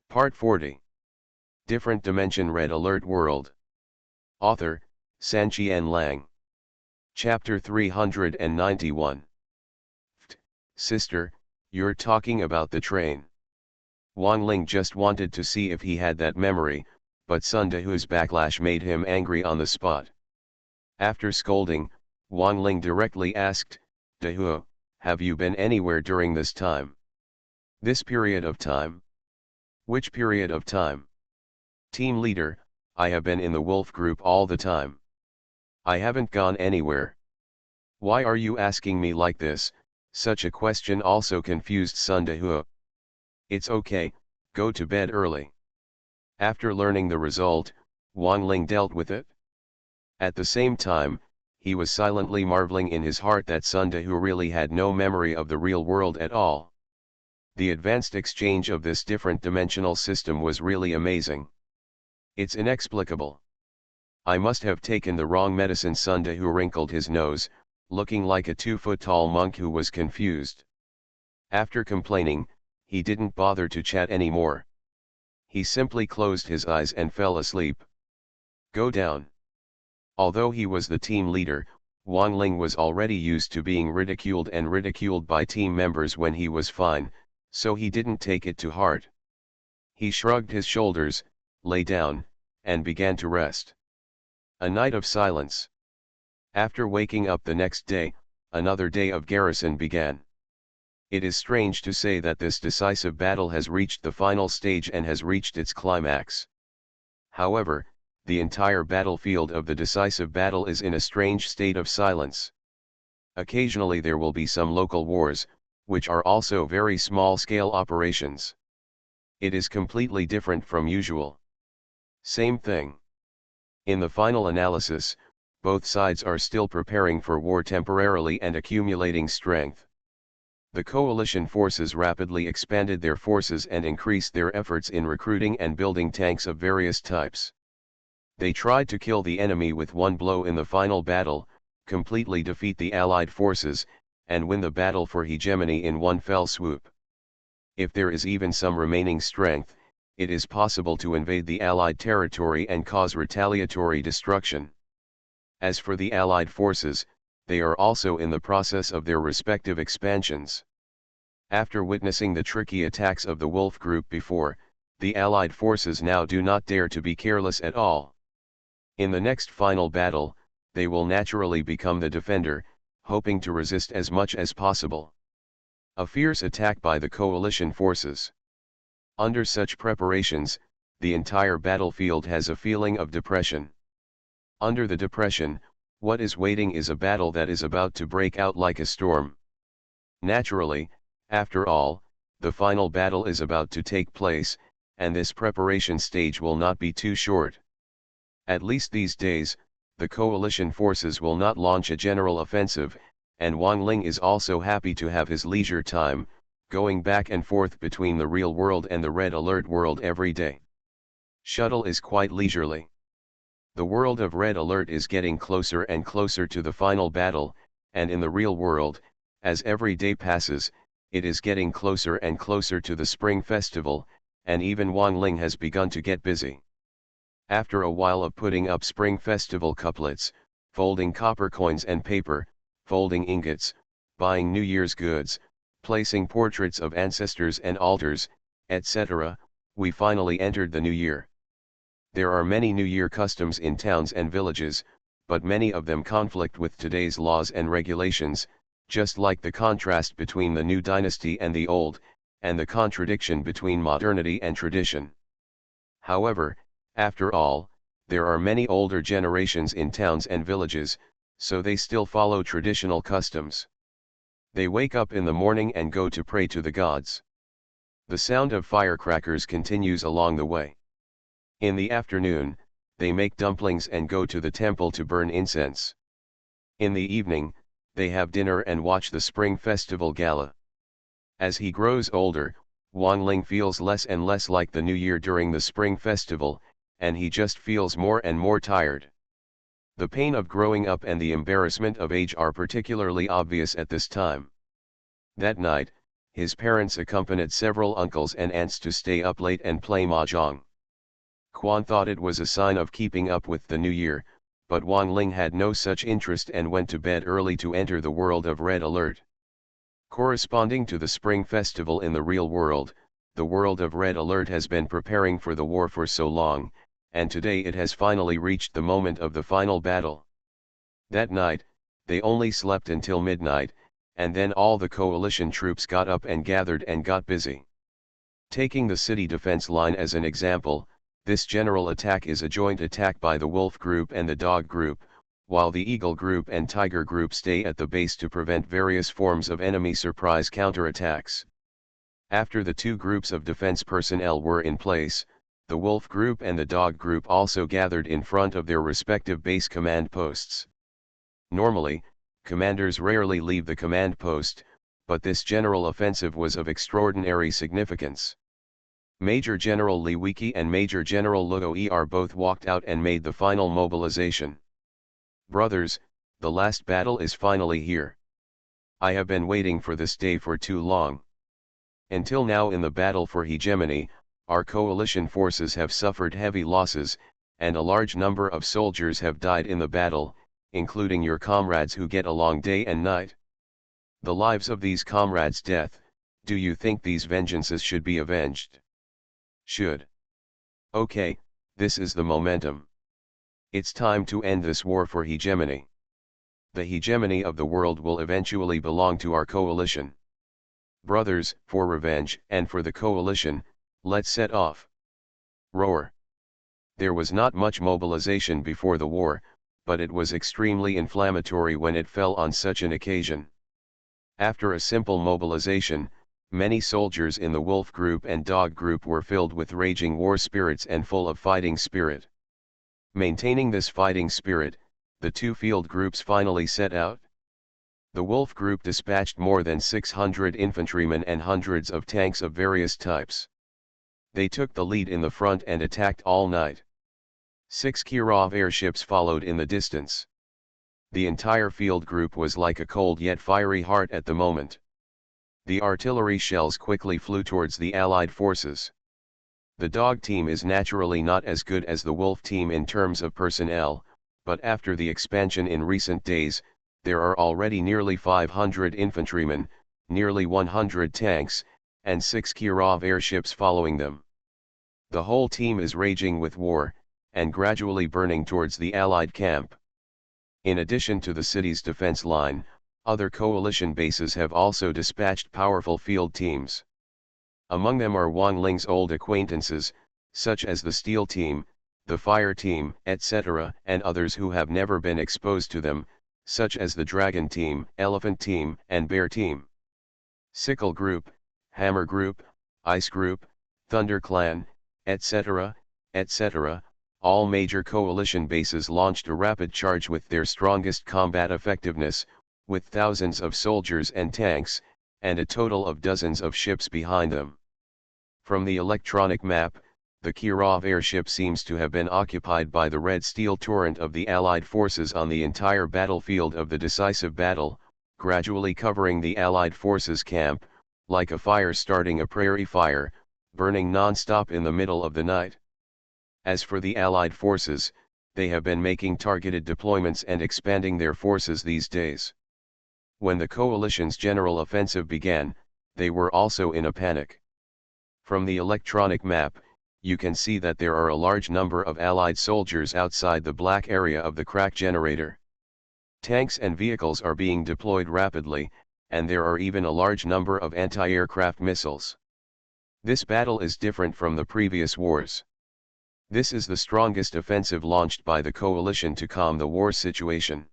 Part 40. Different Dimension Red Alert World. Author, Sanqian Lang. Chapter 391. Sister, you're talking about the train. Wang Ling just wanted to see if he had that memory, but Sun Dehu's backlash made him angry on the spot. After scolding, Wang Ling directly asked, Dehu, have you been anywhere during this time? This period of time? Which period of time? Team leader, I have been in the wolf group all the time. I haven't gone anywhere. Why are you asking me like this? Such a question also confused Sun Dehu. It's okay, go to bed early. After learning the result, Wang Ling dealt with it. At the same time, he was silently marveling in his heart that Sun Dehu really had no memory of the real world at all. The advanced exchange of this different dimensional system was really amazing. It's inexplicable. I must have taken the wrong medicine. Sun Dehu wrinkled his nose, looking like a 2-foot-tall monk who was confused. After complaining, he didn't bother to chat anymore. He simply closed his eyes and fell asleep. Go down. Although he was the team leader, Wang Ling was already used to being ridiculed by team members when he was fine, so he didn't take it to heart. He shrugged his shoulders, lay down, and began to rest. A night of silence. After waking up the next day, another day of garrison began. It is strange to say that this decisive battle has reached the final stage and has reached its climax. However, the entire battlefield of the decisive battle is in a strange state of silence. Occasionally there will be some local wars, which are also very small-scale operations. It is completely different from usual. Same thing. In the final analysis, both sides are still preparing for war temporarily and accumulating strength. The coalition forces rapidly expanded their forces and increased their efforts in recruiting and building tanks of various types. They tried to kill the enemy with one blow in the final battle, completely defeat the Allied forces, and win the battle for hegemony in one fell swoop. If there is even some remaining strength, it is possible to invade the Allied territory and cause retaliatory destruction. As for the Allied forces, they are also in the process of their respective expansions. After witnessing the tricky attacks of the Wolf Group before, the Allied forces now do not dare to be careless at all. In the next final battle, they will naturally become the defender, hoping to resist as much as possible. A fierce attack by the coalition forces. Under such preparations, the entire battlefield has a feeling of depression. Under the depression, what is waiting is a battle that is about to break out like a storm. Naturally, after all, the final battle is about to take place, and this preparation stage will not be too short. At least these days, the coalition forces will not launch a general offensive, and Wang Ling is also happy to have his leisure time, going back and forth between the real world and the Red Alert world every day. Shuttle is quite leisurely. The world of Red Alert is getting closer and closer to the final battle, and in the real world, as every day passes, it is getting closer and closer to the Spring Festival, and even Wang Ling has begun to get busy. After a while of putting up Spring Festival couplets, folding copper coins and paper, folding ingots, buying New Year's goods, placing portraits of ancestors and altars, etc., we finally entered the new year. There are many New Year customs in towns and villages, but many of them conflict with today's laws and regulations, just like the contrast between the new dynasty and the old, and the contradiction between modernity and tradition. However, after all, there are many older generations in towns and villages, so they still follow traditional customs. They wake up in the morning and go to pray to the gods. The sound of firecrackers continues along the way. In the afternoon, they make dumplings and go to the temple to burn incense. In the evening, they have dinner and watch the Spring Festival Gala. As he grows older, Wang Ling feels less and less like the New Year during the Spring Festival, and he just feels more and more tired. The pain of growing up and the embarrassment of age are particularly obvious at this time. That night, His parents accompanied several uncles and aunts to stay up late and play mahjong. Quan thought it was a sign of keeping up with the new year, but Wang Ling had no such interest and went to bed early to enter the world of Red Alert. Corresponding to the Spring Festival in the real world, the world of Red Alert has been preparing for the war for so long, and today it has finally reached the moment of the final battle. That night, they only slept until midnight, and then all the coalition troops got up and gathered and got busy. Taking the city defense line as an example, this general attack is a joint attack by the Wolf Group and the Dog Group, while the Eagle Group and Tiger Group stay at the base to prevent various forms of enemy surprise counterattacks. After the two groups of defense personnel were in place, the Wolf Group and the Dog Group also gathered in front of their respective base command posts. Normally, commanders rarely leave the command post, but this general offensive was of extraordinary significance. Major General Li Wiki and Major General Luo Er both walked out and made the final mobilization. Brothers, the last battle is finally here. I have been waiting for this day for too long. Until now in the battle for hegemony, our coalition forces have suffered heavy losses, and a large number of soldiers have died in the battle, including your comrades who get along day and night. The lives of these comrades' death, do you think these vengeances should be avenged? Should. Okay, this is the momentum. It's time to end this war for hegemony. The hegemony of the world will eventually belong to our coalition. Brothers, for revenge and for the coalition, let's set off. Roar. There was not much mobilization before the war, but it was extremely inflammatory when it fell on such an occasion. After a simple mobilization, many soldiers in the Wolf Group and Dog Group were filled with raging war spirits and full of fighting spirit. Maintaining this fighting spirit, the two field groups finally set out. The Wolf Group dispatched more than 600 infantrymen and hundreds of tanks of various types. They took the lead in the front and attacked all night. 6 Kirov airships followed in the distance. The entire field group was like a cold yet fiery heart at the moment. The artillery shells quickly flew towards the Allied forces. The Dog team is naturally not as good as the Wolf team in terms of personnel, but after the expansion in recent days, there are already nearly 500 infantrymen, nearly 100 tanks, and 6 Kirov airships following them. The whole team is raging with war, and gradually burning towards the Allied camp. In addition to the city's defense line, other coalition bases have also dispatched powerful field teams. Among them are Wang Ling's old acquaintances, such as the Steel Team, the Fire Team, etc., and others who have never been exposed to them, such as the Dragon Team, Elephant Team, and Bear Team. Sickle Group, Hammer Group, Ice Group, Thunder Clan, etc., etc., all major coalition bases launched a rapid charge with their strongest combat effectiveness, with thousands of soldiers and tanks, and a total of dozens of ships behind them. From the electronic map, the Kirov airship seems to have been occupied by the red steel torrent of the Allied forces on the entire battlefield of the decisive battle, gradually covering the Allied forces' camp, like a fire starting a prairie fire, burning non-stop in the middle of the night. As for the Allied forces, they have been making targeted deployments and expanding their forces these days. When the coalition's general offensive began, they were also in a panic. From the electronic map, you can see that there are a large number of Allied soldiers outside the black area of the crack generator. Tanks and vehicles are being deployed rapidly, and there are even a large number of anti-aircraft missiles. This battle is different from the previous wars. This is the strongest offensive launched by the coalition to calm the war situation.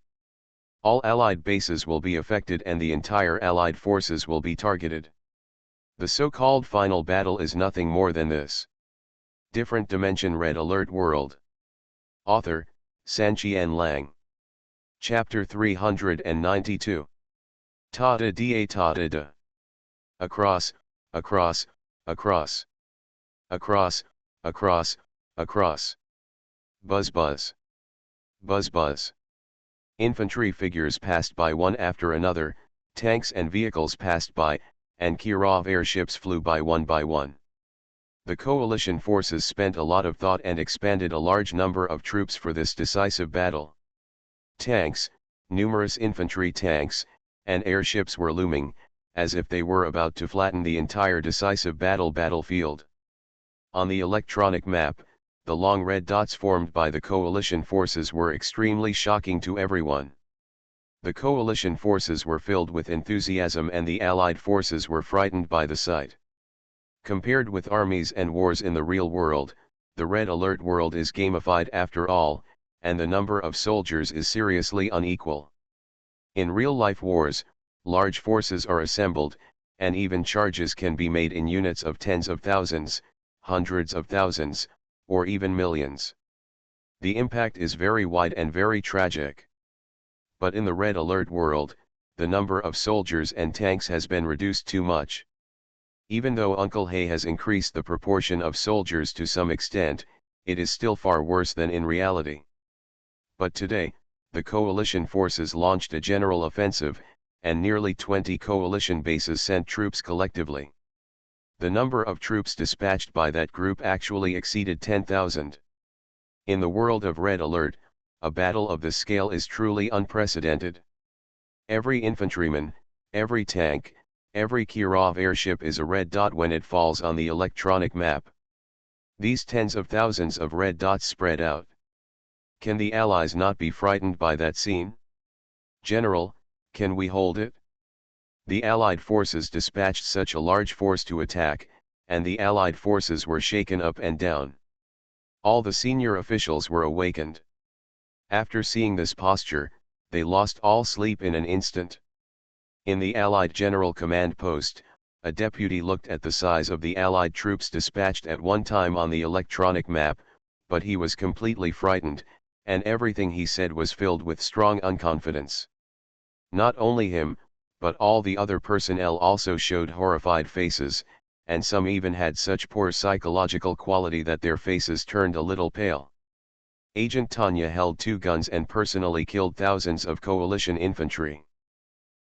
All Allied bases will be affected and the entire Allied forces will be targeted. The so-called final battle is nothing more than this. Different Dimension Red Alert World. Author, Sanqian Lang. Chapter 392. Ta da da ta da da. Across, across, across. Across, across, across. Buzz buzz. Buzz buzz. Infantry figures passed by one after another, tanks and vehicles passed by, and Kirov airships flew by one. The coalition forces spent a lot of thought and expanded a large number of troops for this decisive battle. Tanks, numerous infantry tanks, and airships were looming, as if they were about to flatten the entire decisive battlefield. On the electronic map, the long red dots formed by the coalition forces were extremely shocking to everyone. The coalition forces were filled with enthusiasm and the Allied forces were frightened by the sight. Compared with armies and wars in the real world, the red alert world is gamified after all, and the number of soldiers is seriously unequal. In real-life wars, large forces are assembled, and even charges can be made in units of tens of thousands, hundreds of thousands, or even millions. The impact is very wide and very tragic. But in the red alert world, the number of soldiers and tanks has been reduced too much. Even though Uncle Hay has increased the proportion of soldiers to some extent, it is still far worse than in reality. But today, the coalition forces launched a general offensive, and nearly 20 coalition bases sent troops collectively. The number of troops dispatched by that group actually exceeded 10,000. In the world of red alert, a battle of this scale is truly unprecedented. Every infantryman, every tank, every Kirov airship is a red dot when it falls on the electronic map. These tens of thousands of red dots spread out. Can the Allies not be frightened by that scene? General, can we hold it? The Allied forces dispatched such a large force to attack, and the Allied forces were shaken up and down. All the senior officials were awakened. After seeing this posture, they lost all sleep in an instant. In the Allied General Command Post, a deputy looked at the size of the Allied troops dispatched at one time on the electronic map, but he was completely frightened, and everything he said was filled with strong unconfidence. Not only him, but all the other personnel also showed horrified faces, and some even had such poor psychological quality that their faces turned a little pale. Agent Tanya held 2 guns and personally killed thousands of coalition infantry.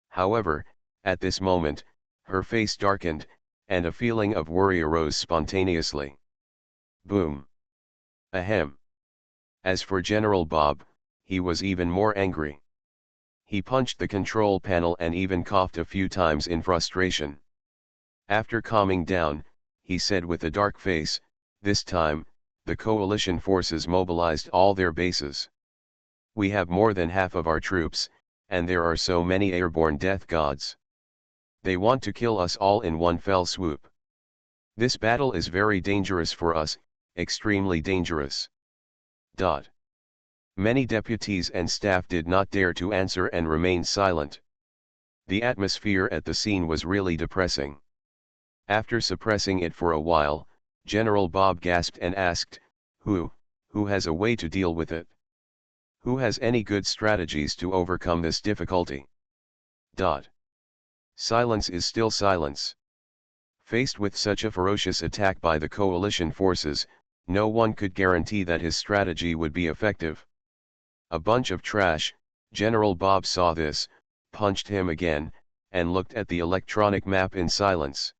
However, at this moment, her face darkened, and a feeling of worry arose spontaneously. Boom! Ahem! As for General Bob, he was even more angry. He punched the control panel and even coughed a few times in frustration. After calming down, he said with a dark face, "This time, the coalition forces mobilized all their bases. We have more than half of our troops, and there are so many airborne death gods. They want to kill us all in one fell swoop. This battle is very dangerous for us, extremely dangerous." Many deputies and staff did not dare to answer and remained silent. The atmosphere at the scene was really depressing. After suppressing it for a while, General Bob gasped and asked, Who has a way to deal with it? Who has any good strategies to overcome this difficulty?" Silence is still silence. Faced with such a ferocious attack by the coalition forces, no one could guarantee that his strategy would be effective. A bunch of trash, General Bob saw this, punched him again, and looked at the electronic map in silence.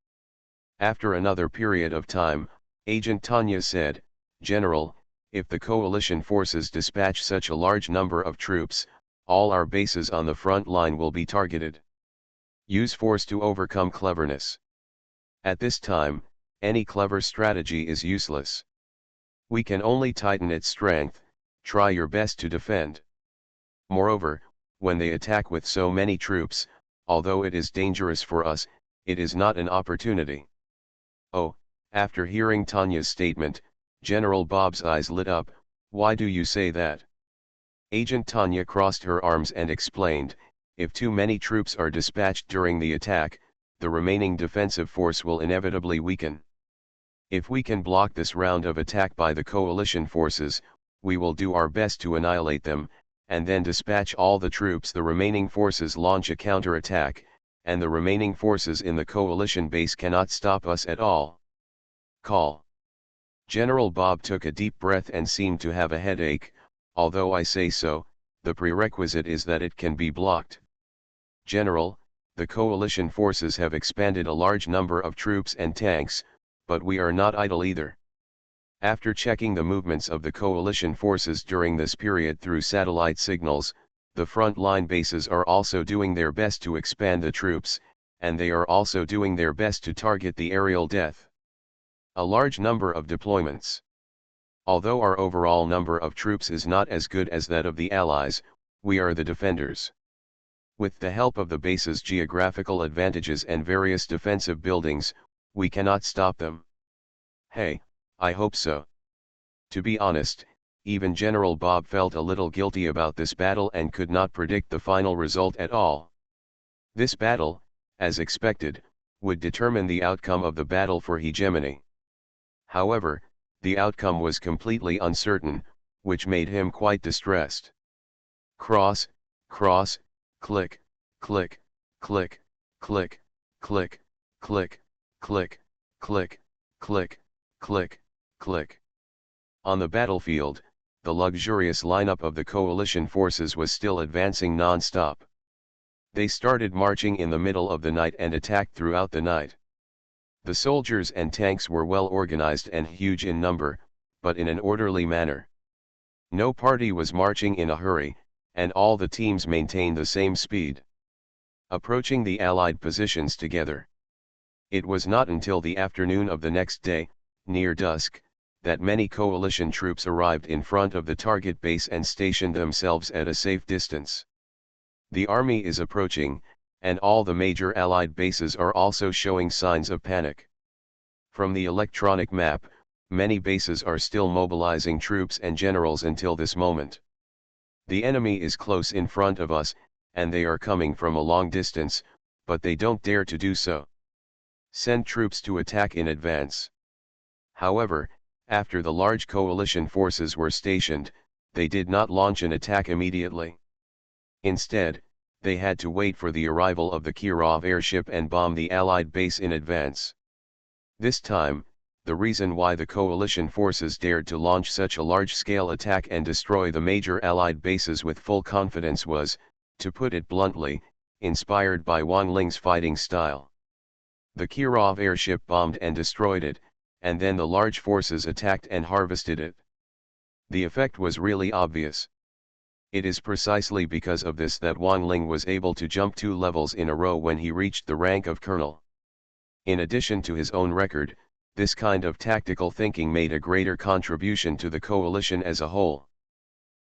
After another period of time, Agent Tanya said, "General, if the coalition forces dispatch such a large number of troops, all our bases on the front line will be targeted. Use force to overcome cleverness. At this time, any clever strategy is useless. We can only tighten its strength, try your best to defend. Moreover, when they attack with so many troops, although it is dangerous for us, it is not an opportunity." Oh, after hearing Tanya's statement, General Bob's eyes lit up. "Why do you say that?" Agent Tanya crossed her arms and explained, "If too many troops are dispatched during the attack, the remaining defensive force will inevitably weaken. If we can block this round of attack by the coalition forces, we will do our best to annihilate them, and then dispatch all the troops. The remaining forces launch a counter-attack, and the remaining forces in the coalition base cannot stop us at all. Call." General Bob took a deep breath and seemed to have a headache. "Although I say so, the prerequisite is that it can be blocked. General, the coalition forces have expanded a large number of troops and tanks, but we are not idle either. After checking the movements of the coalition forces during this period through satellite signals, the front-line bases are also doing their best to expand the troops, and they are also doing their best to target the aerial death. A large number of deployments. Although our overall number of troops is not as good as that of the Allies, we are the defenders. With the help of the base's geographical advantages and various defensive buildings, we cannot stop them. Hey, I hope so. To be honest, even General Bob felt a little guilty about this battle and could not predict the final result at all. This battle, as expected, would determine the outcome of the battle for hegemony. However, the outcome was completely uncertain, which made him quite distressed. Cross, cross, click, click, click, click, click, click, click, click, click, click, click. On the battlefield, the luxurious lineup of the coalition forces was still advancing non-stop. They started marching in the middle of the night and attacked throughout the night. The soldiers and tanks were well organized and huge in number, but in an orderly manner. No party was marching in a hurry, and all the teams maintained the same speed, approaching the Allied positions together. It was not until the afternoon of the next day, near dusk, that many coalition troops arrived in front of the target base and stationed themselves at a safe distance. The army is approaching, and all the major Allied bases are also showing signs of panic. From the electronic map, many bases are still mobilizing troops and generals until this moment. The enemy is close in front of us, and they are coming from a long distance, but they don't dare to do so. Send troops to attack in advance. However, after the large coalition forces were stationed, they did not launch an attack immediately. Instead, they had to wait for the arrival of the Kirov airship and bomb the Allied base in advance. This time, the reason why the coalition forces dared to launch such a large-scale attack and destroy the major Allied bases with full confidence was, to put it bluntly, inspired by Wang Ling's fighting style. The Kirov airship bombed and destroyed it, and then the large forces attacked and harvested it. The effect was really obvious. It is precisely because of this that Wang Ling was able to jump 2 levels in a row when he reached the rank of colonel. In addition to his own record, this kind of tactical thinking made a greater contribution to the coalition as a whole.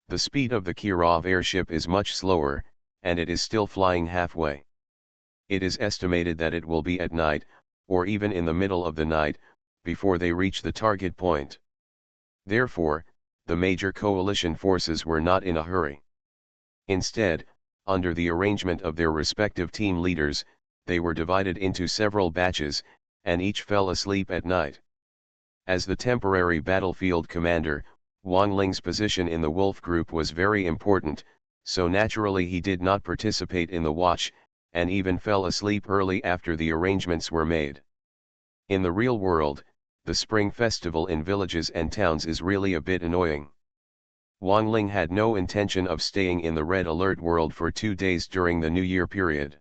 The speed of the Kirov airship is much slower, and it is still flying halfway. It is estimated that it will be at night, or even in the middle of the night, before they reach the target point. Therefore, the major coalition forces were not in a hurry. Instead, under the arrangement of their respective team leaders, they were divided into several batches, and each fell asleep at night. As the temporary battlefield commander, Wang Ling's position in the Wolf Group was very important, so naturally he did not participate in the watch, and even fell asleep early after the arrangements were made. In the real world, the spring festival in villages and towns is really a bit annoying. Wang Ling had no intention of staying in the red alert world for 2 days during the New Year period.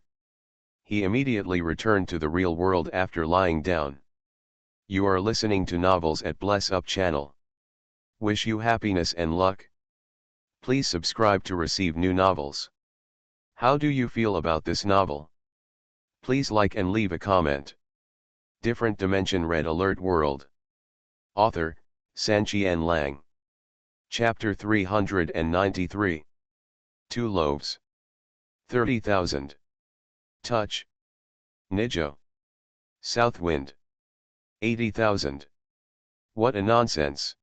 He immediately returned to the real world after lying down. You are listening to Novels at Bless Up channel. Wish you happiness and luck. Please subscribe to receive new novels. How do you feel about this novel? Please like and leave a comment. Different Dimension Red Alert World. Author, Sanqian Lang. Chapter 393. 2 loaves. 30,000. Touch. Nijo. Southwind. 80,000. What a nonsense.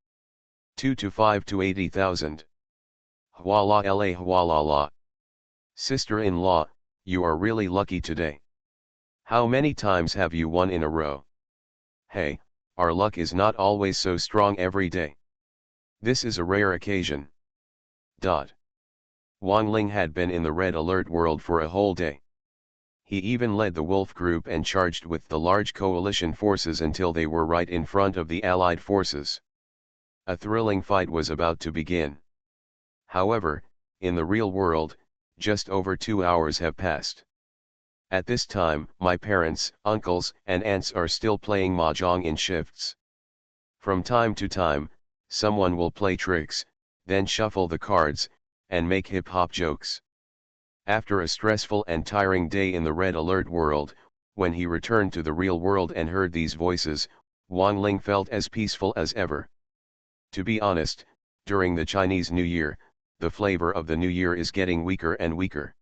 2 to 5 to 80,000. Hwala la hwala la. Sister-in-law, you are really lucky today. How many times have you won in a row? Hey, our luck is not always so strong every day. This is a rare occasion. Wang Ling had been in the red alert world for a whole day. He even led the Wolf Group and charged with the large coalition forces until they were right in front of the Allied forces. A thrilling fight was about to begin. However, in the real world, just over 2 hours have passed. At this time, my parents, uncles, and aunts are still playing mahjong in shifts. From time to time, someone will play tricks, then shuffle the cards, and make hip-hop jokes. After a stressful and tiring day in the red alert world, when he returned to the real world and heard these voices, Wang Ling felt as peaceful as ever. To be honest, during the Chinese New Year, the flavor of the New Year is getting weaker and weaker.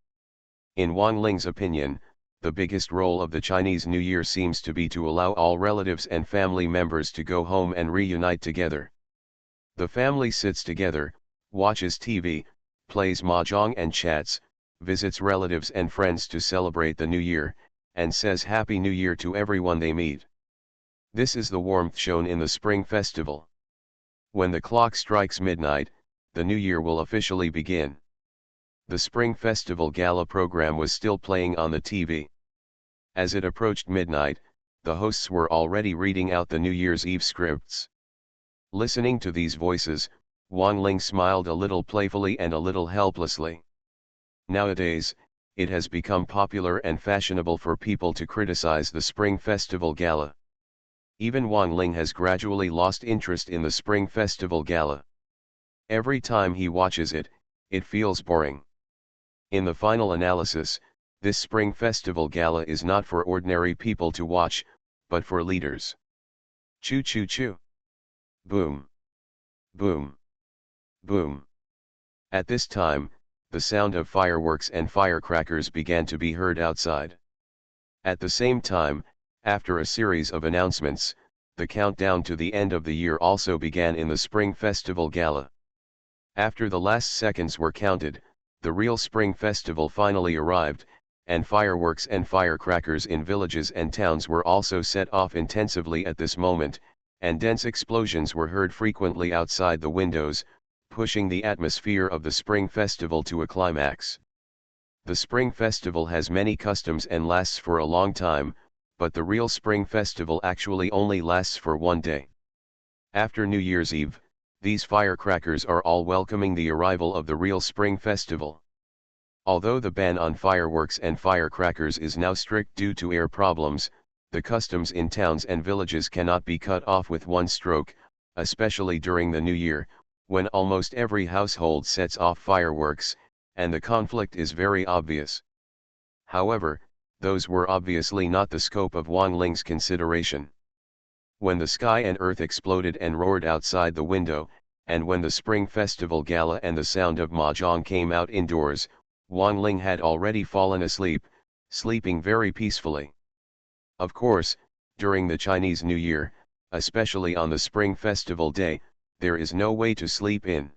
In Wang Ling's opinion, the biggest role of the Chinese New Year seems to be to allow all relatives and family members to go home and reunite together. The family sits together, watches TV, plays mahjong and chats, visits relatives and friends to celebrate the New Year, and says Happy New Year to everyone they meet. This is the warmth shown in the Spring Festival. When the clock strikes midnight, the New Year will officially begin. The Spring Festival Gala program was still playing on the TV. As it approached midnight, the hosts were already reading out the New Year's Eve scripts. Listening to these voices, Wang Ling smiled a little playfully and a little helplessly. Nowadays, it has become popular and fashionable for people to criticize the Spring Festival Gala. Even Wang Ling has gradually lost interest in the Spring Festival Gala. Every time he watches it, it feels boring. In the final analysis, this Spring Festival Gala is not for ordinary people to watch, but for leaders. Choo choo choo. Boom. Boom. Boom. At this time, the sound of fireworks and firecrackers began to be heard outside. At the same time, after a series of announcements, the countdown to the end of the year also began in the Spring Festival Gala. After the last seconds were counted, the real Spring Festival finally arrived, and fireworks and firecrackers in villages and towns were also set off intensively at this moment, and dense explosions were heard frequently outside the windows, pushing the atmosphere of the Spring Festival to a climax. The Spring Festival has many customs and lasts for a long time, but the real Spring Festival actually only lasts for one day. After New Year's Eve, these firecrackers are all welcoming the arrival of the real Spring Festival. Although the ban on fireworks and firecrackers is now strict due to air problems, the customs in towns and villages cannot be cut off with one stroke, especially during the New Year, when almost every household sets off fireworks, and the conflict is very obvious. However, those were obviously not the scope of Wang Ling's consideration. When the sky and earth exploded and roared outside the window, and when the Spring Festival Gala and the sound of mahjong came out indoors, Wang Ling had already fallen asleep, sleeping very peacefully. Of course, during the Chinese New Year, especially on the Spring Festival Day, there is no way to sleep in.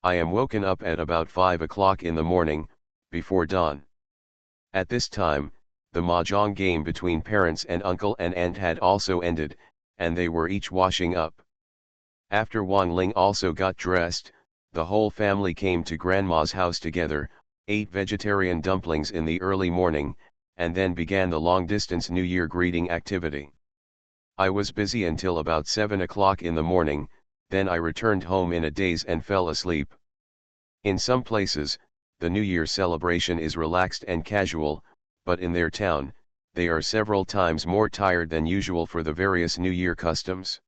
I am woken up at about 5 o'clock in the morning, before dawn. At this time, the mahjong game between parents and uncle and aunt had also ended, and they were each washing up. After Wang Ling also got dressed, the whole family came to Grandma's house together, ate vegetarian dumplings in the early morning, and then began the long-distance New Year greeting activity. I was busy until about 7 o'clock in the morning, then I returned home in a daze and fell asleep. In some places, the New Year celebration is relaxed and casual, but in their town, they are several times more tired than usual for the various New Year customs.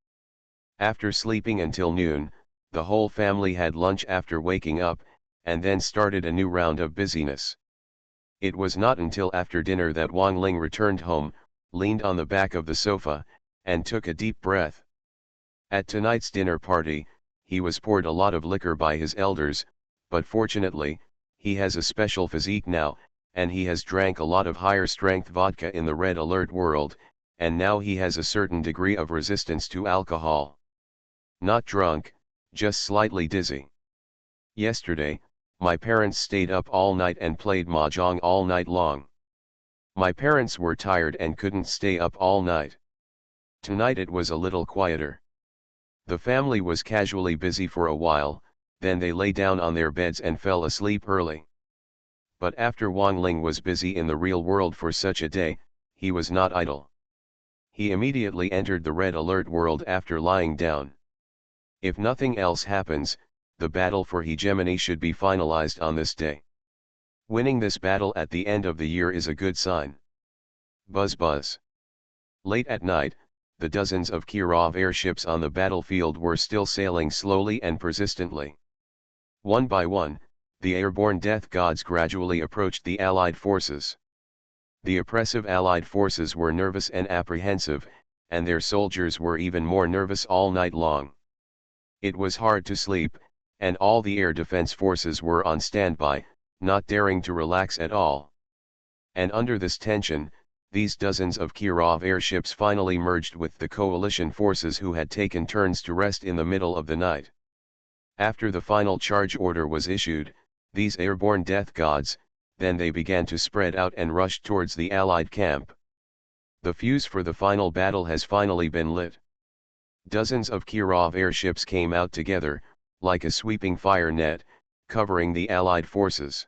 After sleeping until noon, the whole family had lunch after waking up, and then started a new round of busyness. It was not until after dinner that Wang Ling returned home, leaned on the back of the sofa, and took a deep breath. At tonight's dinner party, he was poured a lot of liquor by his elders, but fortunately, he has a special physique now, and he has drank a lot of higher strength vodka in the red alert world, and now he has a certain degree of resistance to alcohol. Not drunk, just slightly dizzy. Yesterday, my parents stayed up all night and played mahjong all night long. My parents were tired and couldn't stay up all night. Tonight it was a little quieter. The family was casually busy for a while, then they lay down on their beds and fell asleep early. But after Wang Ling was busy in the real world for such a day, he was not idle. He immediately entered the red alert world after lying down. If nothing else happens, the battle for hegemony should be finalized on this day. Winning this battle at the end of the year is a good sign. Buzz buzz. Late at night, the dozens of Kirov airships on the battlefield were still sailing slowly and persistently. One by one, the airborne death gods gradually approached the Allied forces. The oppressive Allied forces were nervous and apprehensive, and their soldiers were even more nervous all night long. It was hard to sleep, and all the air defense forces were on standby, not daring to relax at all. And under this tension, these dozens of Kirov airships finally merged with the coalition forces who had taken turns to rest in the middle of the night. After the final charge order was issued, these airborne death gods, then they began to spread out and rushed towards the Allied camp. The fuse for the final battle has finally been lit. Dozens of Kirov airships came out together, like a sweeping fire net, covering the Allied forces.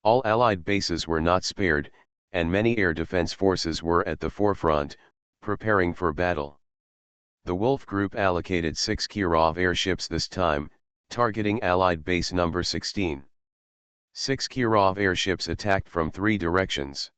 All Allied bases were not spared, and many air defense forces were at the forefront, preparing for battle. The Wolf Group allocated 6 Kirov airships this time, targeting Allied base number 16. 6 Kirov airships attacked from 3 directions.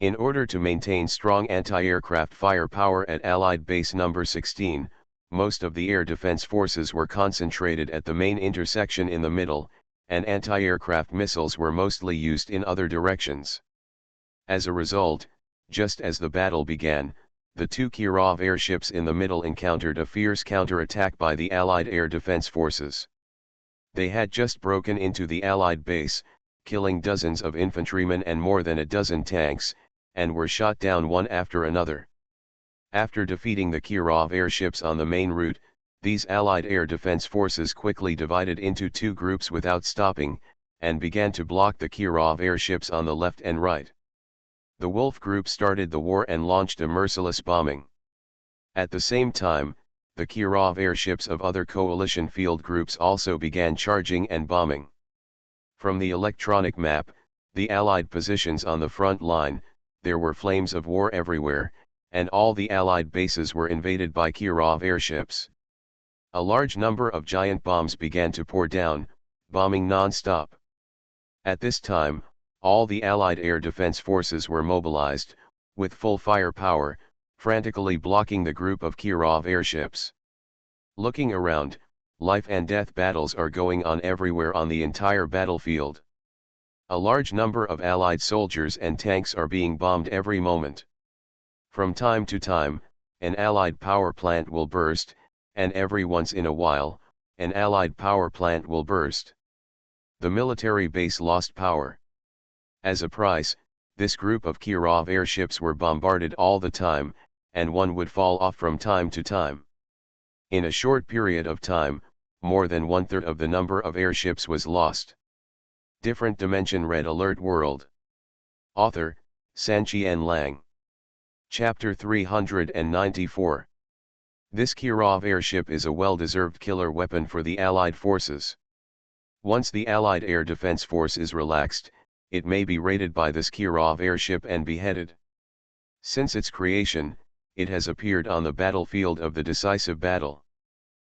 In order to maintain strong anti-aircraft firepower at Allied base number 16, most of the air defense forces were concentrated at the main intersection in the middle, and anti-aircraft missiles were mostly used in other directions. As a result, just as the battle began, the 2 Kirov airships in the middle encountered a fierce counterattack by the Allied air defense forces. They had just broken into the Allied base, killing dozens of infantrymen and more than a dozen tanks, and were shot down one after another. After defeating the Kirov airships on the main route, these Allied air defense forces quickly divided into 2 groups without stopping, and began to block the Kirov airships on the left and right. The Wolf Group started the war and launched a merciless bombing. At the same time, the Kirov airships of other coalition field groups also began charging and bombing. From the electronic map, the Allied positions on the front line, there were flames of war everywhere, and all the Allied bases were invaded by Kirov airships. A large number of giant bombs began to pour down, bombing non-stop. At this time, all the Allied air defense forces were mobilized, with full firepower, frantically blocking the group of Kirov airships. Looking around, life and death battles are going on everywhere on the entire battlefield. A large number of Allied soldiers and tanks are being bombed every moment. From time to time, an Allied power plant will burst, and every once in a while, an Allied power plant will burst. The military base lost power. As a price, this group of Kirov airships were bombarded all the time, and one would fall off from time to time. In a short period of time, more than 1/3 of the number of airships was lost. Different Dimension Red Alert World. Author, Sanqian Lang. Chapter 394. This Kirov airship is a well-deserved killer weapon for the Allied forces. Once the Allied air defense force is relaxed, it may be raided by this Kirov airship and beheaded. Since its creation, it has appeared on the battlefield of the decisive battle.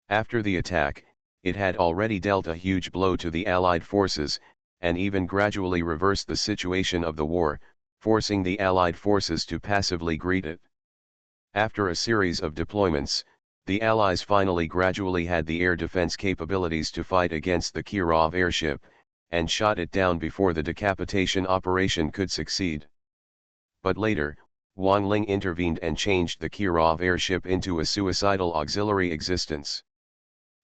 After the attack, it had already dealt a huge blow to the Allied forces, and even gradually reversed the situation of the war, forcing the Allied forces to passively greet it. After a series of deployments, the Allies finally gradually had the air defense capabilities to fight against the Kirov airship, and shot it down before the decapitation operation could succeed. But later, Wang Ling intervened and changed the Kirov airship into a suicidal auxiliary existence.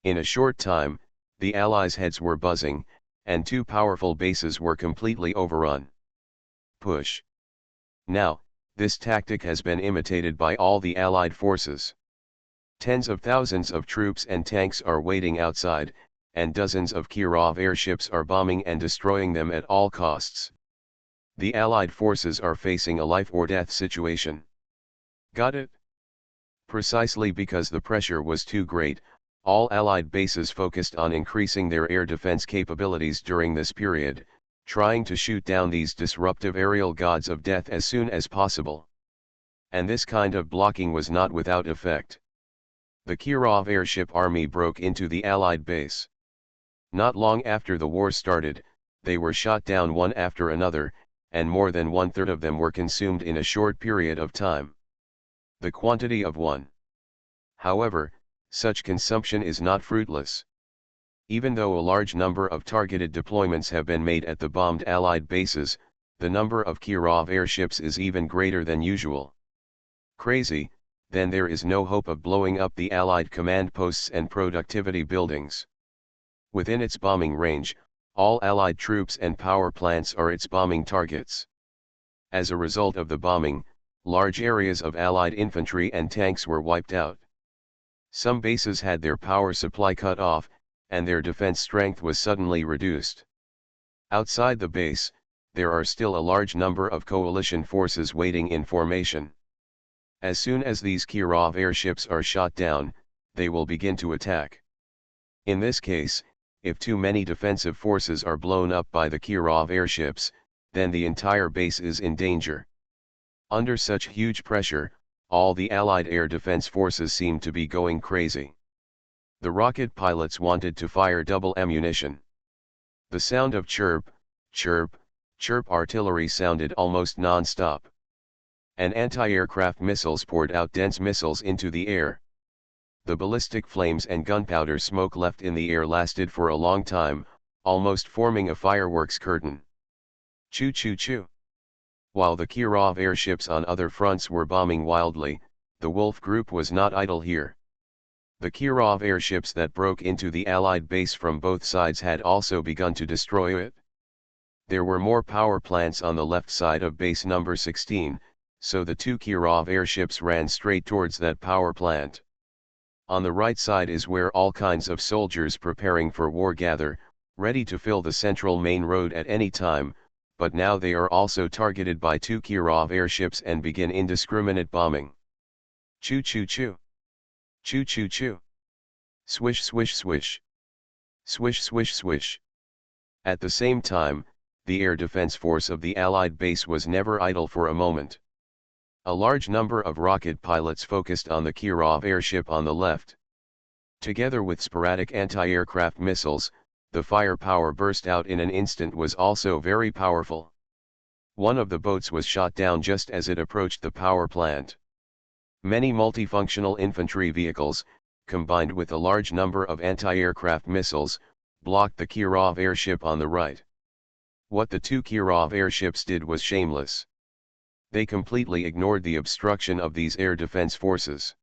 In a short time, the Allies' heads were buzzing, and 2 powerful bases were completely overrun. Push. Now, this tactic has been imitated by all the Allied forces. Tens of thousands of troops and tanks are waiting outside, and dozens of Kirov airships are bombing and destroying them at all costs. The Allied forces are facing a life-or-death situation. Got it? Precisely because the pressure was too great, all Allied bases focused on increasing their air defense capabilities during this period, trying to shoot down these disruptive aerial gods of death as soon as possible. And this kind of blocking was not without effect. The Kirov airship army broke into the Allied base. Not long after the war started, they were shot down one after another, and more than one-third of them were consumed in a short period of time. The quantity of one. However, such consumption is not fruitless. Even though a large number of targeted deployments have been made at the bombed Allied bases, the number of Kirov airships is even greater than usual. Crazy, then there is no hope of blowing up the Allied command posts and productivity buildings. Within its bombing range, all Allied troops and power plants are its bombing targets. As a result of the bombing, large areas of Allied infantry and tanks were wiped out. Some bases had their power supply cut off, and their defense strength was suddenly reduced. Outside the base, there are still a large number of coalition forces waiting in formation. As soon as these Kirov airships are shot down, they will begin to attack. In this case, if too many defensive forces are blown up by the Kirov airships, then the entire base is in danger. Under such huge pressure, all the Allied air defense forces seem to be going crazy. The rocket pilots wanted to fire double ammunition. The sound of chirp, chirp, chirp artillery sounded almost non-stop. And anti-aircraft missiles poured out dense missiles into the air. The ballistic flames and gunpowder smoke left in the air lasted for a long time, almost forming a fireworks curtain. Choo choo choo. While the Kirov airships on other fronts were bombing wildly, the Wolf Group was not idle here. The Kirov airships that broke into the Allied base from both sides had also begun to destroy it. There were more power plants on the left side of base number 16, so the two Kirov airships ran straight towards that power plant. On the right side is where all kinds of soldiers preparing for war gather, ready to fill the central main road at any time, but now they are also targeted by two Kirov airships and begin indiscriminate bombing. Choo choo choo. Choo choo choo. Swish swish swish. Swish swish swish. At the same time, the air defense force of the Allied base was never idle for a moment. A large number of rocket pilots focused on the Kirov airship on the left. Together with sporadic anti-aircraft missiles, the firepower burst out in an instant was also very powerful. One of the boats was shot down just as it approached the power plant. Many multifunctional infantry vehicles, combined with a large number of anti-aircraft missiles, blocked the Kirov airship on the right. What the two Kirov airships did was shameless. They completely ignored the obstruction of these air defense forces.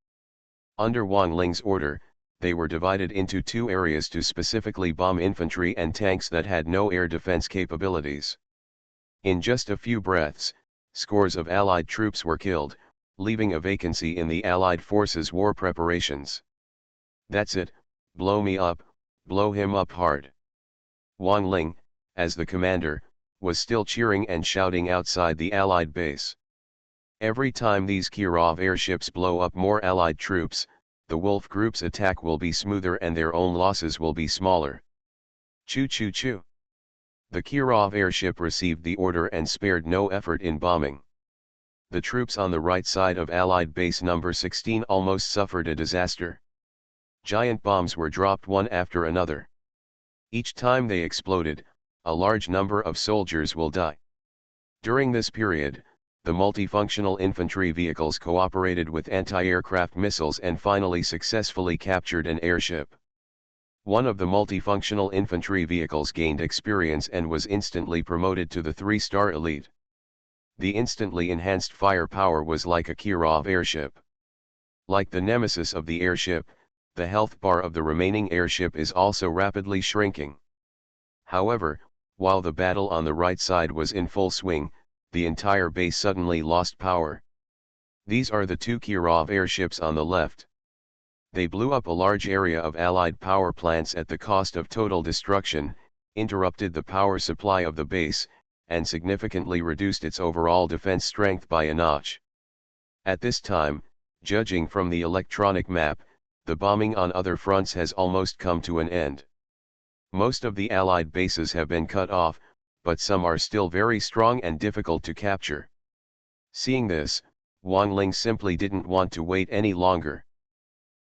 Under Wang Ling's order, they were divided into two areas to specifically bomb infantry and tanks that had no air defense capabilities. In just a few breaths, scores of Allied troops were killed, leaving a vacancy in the Allied forces' war preparations. That's it, blow me up, blow him up hard. Wang Ling, as the commander, was still cheering and shouting outside the Allied base. Every time these Kirov airships blow up more Allied troops, the Wolf Group's attack will be smoother and their own losses will be smaller. Choo choo choo. The Kirov airship received the order and spared no effort in bombing. The troops on the right side of Allied base number 16 almost suffered a disaster. Giant bombs were dropped one after another. Each time they exploded, a large number of soldiers will die. During this period, the multifunctional infantry vehicles cooperated with anti-aircraft missiles and finally successfully captured an airship. One of the multifunctional infantry vehicles gained experience and was instantly promoted to the 3-star elite. The instantly enhanced firepower was like a Kirov airship. Like the nemesis of the airship, the health bar of the remaining airship is also rapidly shrinking. However, while the battle on the right side was in full swing, the entire base suddenly lost power. These are the two Kirov airships on the left. They blew up a large area of Allied power plants at the cost of total destruction, interrupted the power supply of the base, and significantly reduced its overall defense strength by a notch. At this time, judging from the electronic map, the bombing on other fronts has almost come to an end. Most of the Allied bases have been cut off, but some are still very strong and difficult to capture. Seeing this, Wang Ling simply didn't want to wait any longer.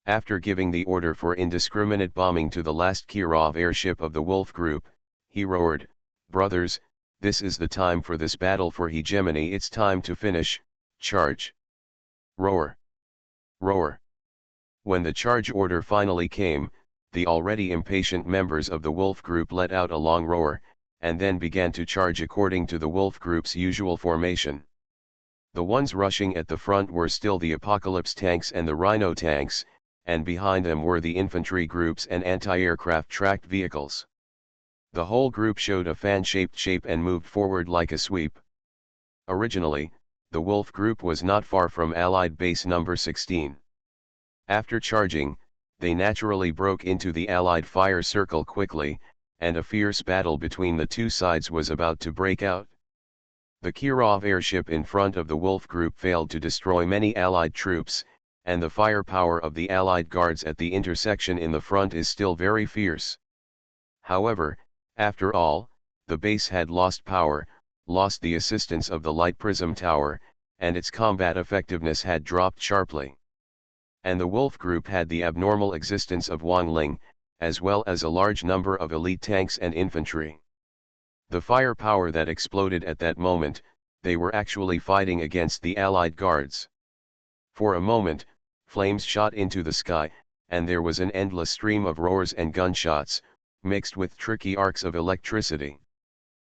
After giving the order for indiscriminate bombing to the last Kirov airship of the Wolf Group, he roared, Brothers, this is the time for this battle for hegemony. It's time to finish. Charge. Roar. Roar. When the charge order finally came, the already impatient members of the wolf group let out a long roar, and then began to charge according to the wolf group's usual formation. The ones rushing at the front were still the Apocalypse tanks and the Rhino tanks, and behind them were the infantry groups and anti-aircraft tracked vehicles. The whole group showed a fan-shaped shape and moved forward like a sweep. Originally, the wolf group was not far from Allied base number 16. After charging, they naturally broke into the Allied fire circle quickly, and a fierce battle between the two sides was about to break out. The Kirov airship in front of the wolf group failed to destroy many Allied troops, and the firepower of the Allied guards at the intersection in the front is still very fierce. However, after all, the base had lost power, lost the assistance of the light prism tower, and its combat effectiveness had dropped sharply. And the wolf group had the abnormal existence of Wanling, as well as a large number of elite tanks and infantry. The firepower that exploded at that moment, they were actually fighting against the Allied guards. For a moment, flames shot into the sky, and there was an endless stream of roars and gunshots, mixed with tricky arcs of electricity.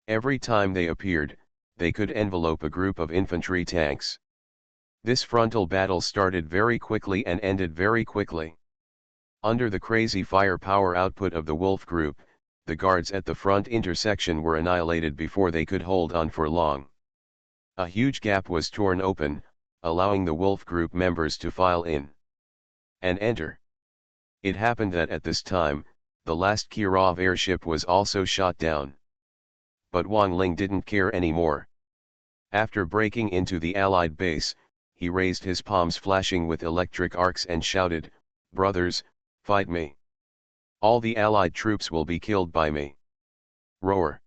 Every time they appeared, they could envelope a group of infantry tanks. This frontal battle started very quickly and ended very quickly. Under the crazy firepower output of the wolf group, the guards at the front intersection were annihilated before they could hold on for long. A huge gap was torn open, allowing the wolf group members to file in and enter. It happened that at this time, the last Kirov airship was also shot down. But Wanling didn't care anymore. After breaking into the Allied base, he raised his palms flashing with electric arcs and shouted, "Brothers, fight me. All the Allied troops will be killed by me." Roar.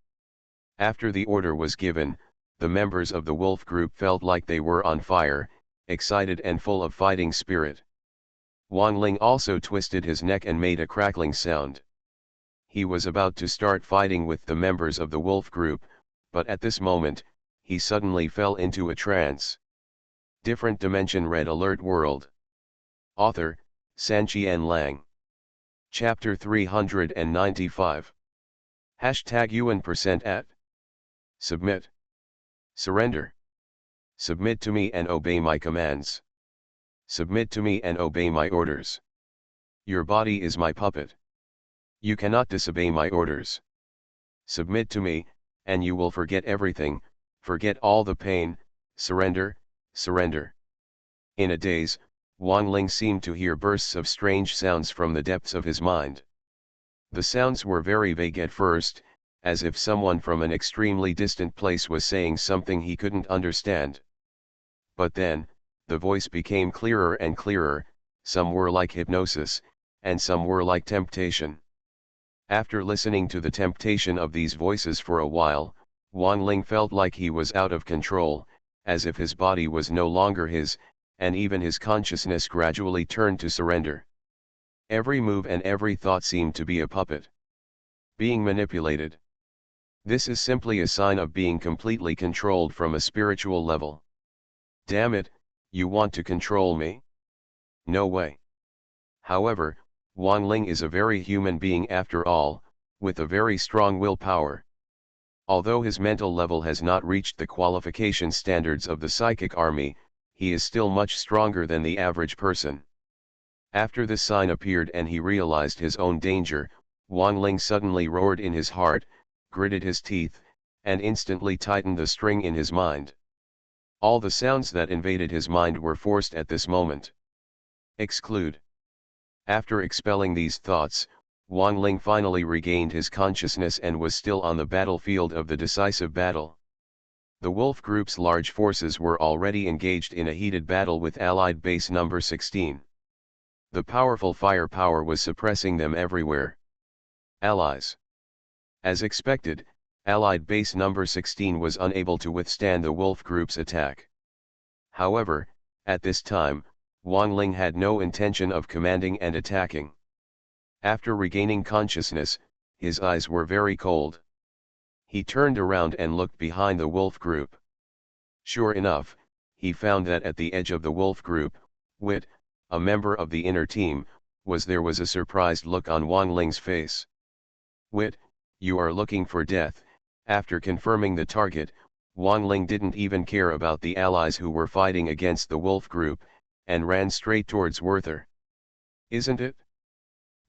After the order was given, the members of the wolf group felt like they were on fire, excited and full of fighting spirit. Wanling also twisted his neck and made a crackling sound. He was about to start fighting with the members of the wolf group, but at this moment, he suddenly fell into a trance. Different Dimension Red Alert World. Author, Sanqian Lang. Chapter 395. #UN% Submit. Surrender. Submit to me and obey my commands. Submit to me and obey my orders. Your body is my puppet. You cannot disobey my orders. Submit to me, and you will forget everything, forget all the pain. Surrender, surrender. In a daze, Wanling seemed to hear bursts of strange sounds from the depths of his mind. The sounds were very vague at first, as if someone from an extremely distant place was saying something he couldn't understand. But then, the voice became clearer and clearer, some were like hypnosis, and some were like temptation. After listening to the temptation of these voices for a while, Wanling felt like he was out of control, as if his body was no longer his, and even his consciousness gradually turned to surrender. Every move and every thought seemed to be a puppet, being manipulated. This is simply a sign of being completely controlled from a spiritual level. Damn it, you want to control me? No way. However, Wanling is a very human being after all, with a very strong willpower. Although his mental level has not reached the qualification standards of the psychic army, he is still much stronger than the average person. After this sign appeared and he realized his own danger, Wanling suddenly roared in his heart, gritted his teeth, and instantly tightened the string in his mind. All the sounds that invaded his mind were forced at this moment. Exclude. After expelling these thoughts, Wanling finally regained his consciousness and was still on the battlefield of the decisive battle. The wolf group's large forces were already engaged in a heated battle with Allied base number 16. The powerful firepower was suppressing them everywhere. Allies. As expected, Allied base number 16 was unable to withstand the wolf group's attack. However, at this time, Wanling had no intention of commanding and attacking. After regaining consciousness, his eyes were very cold. He turned around and looked behind the wolf group. Sure enough, he found that at the edge of the wolf group, Wit, a member of the inner team, was a surprised look on Wang Ling's face. Wit, you are looking for death. After confirming the target, Wang Ling didn't even care about the allies who were fighting against the wolf group, and ran straight towards Werther. Isn't it?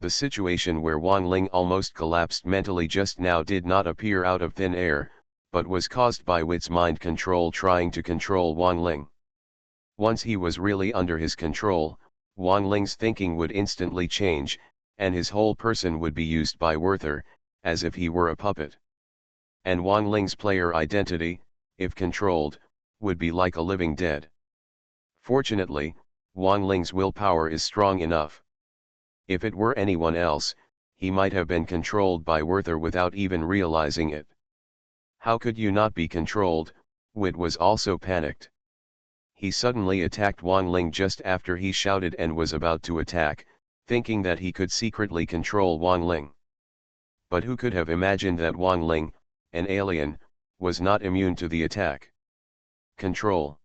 The situation where Wang Ling almost collapsed mentally just now did not appear out of thin air, but was caused by Wit's mind control trying to control Wang Ling. Once he was really under his control, Wang Ling's thinking would instantly change, and his whole person would be used by Werther, as if he were a puppet. And Wang Ling's player identity, if controlled, would be like a living dead. Fortunately, Wang Ling's willpower is strong enough. If it were anyone else, he might have been controlled by Werther without even realizing it. How could you not be controlled? Wit was also panicked. He suddenly attacked Wang Ling just after he shouted and was about to attack, thinking that he could secretly control Wang Ling. But who could have imagined that Wang Ling, an alien, was not immune to the attack? Control.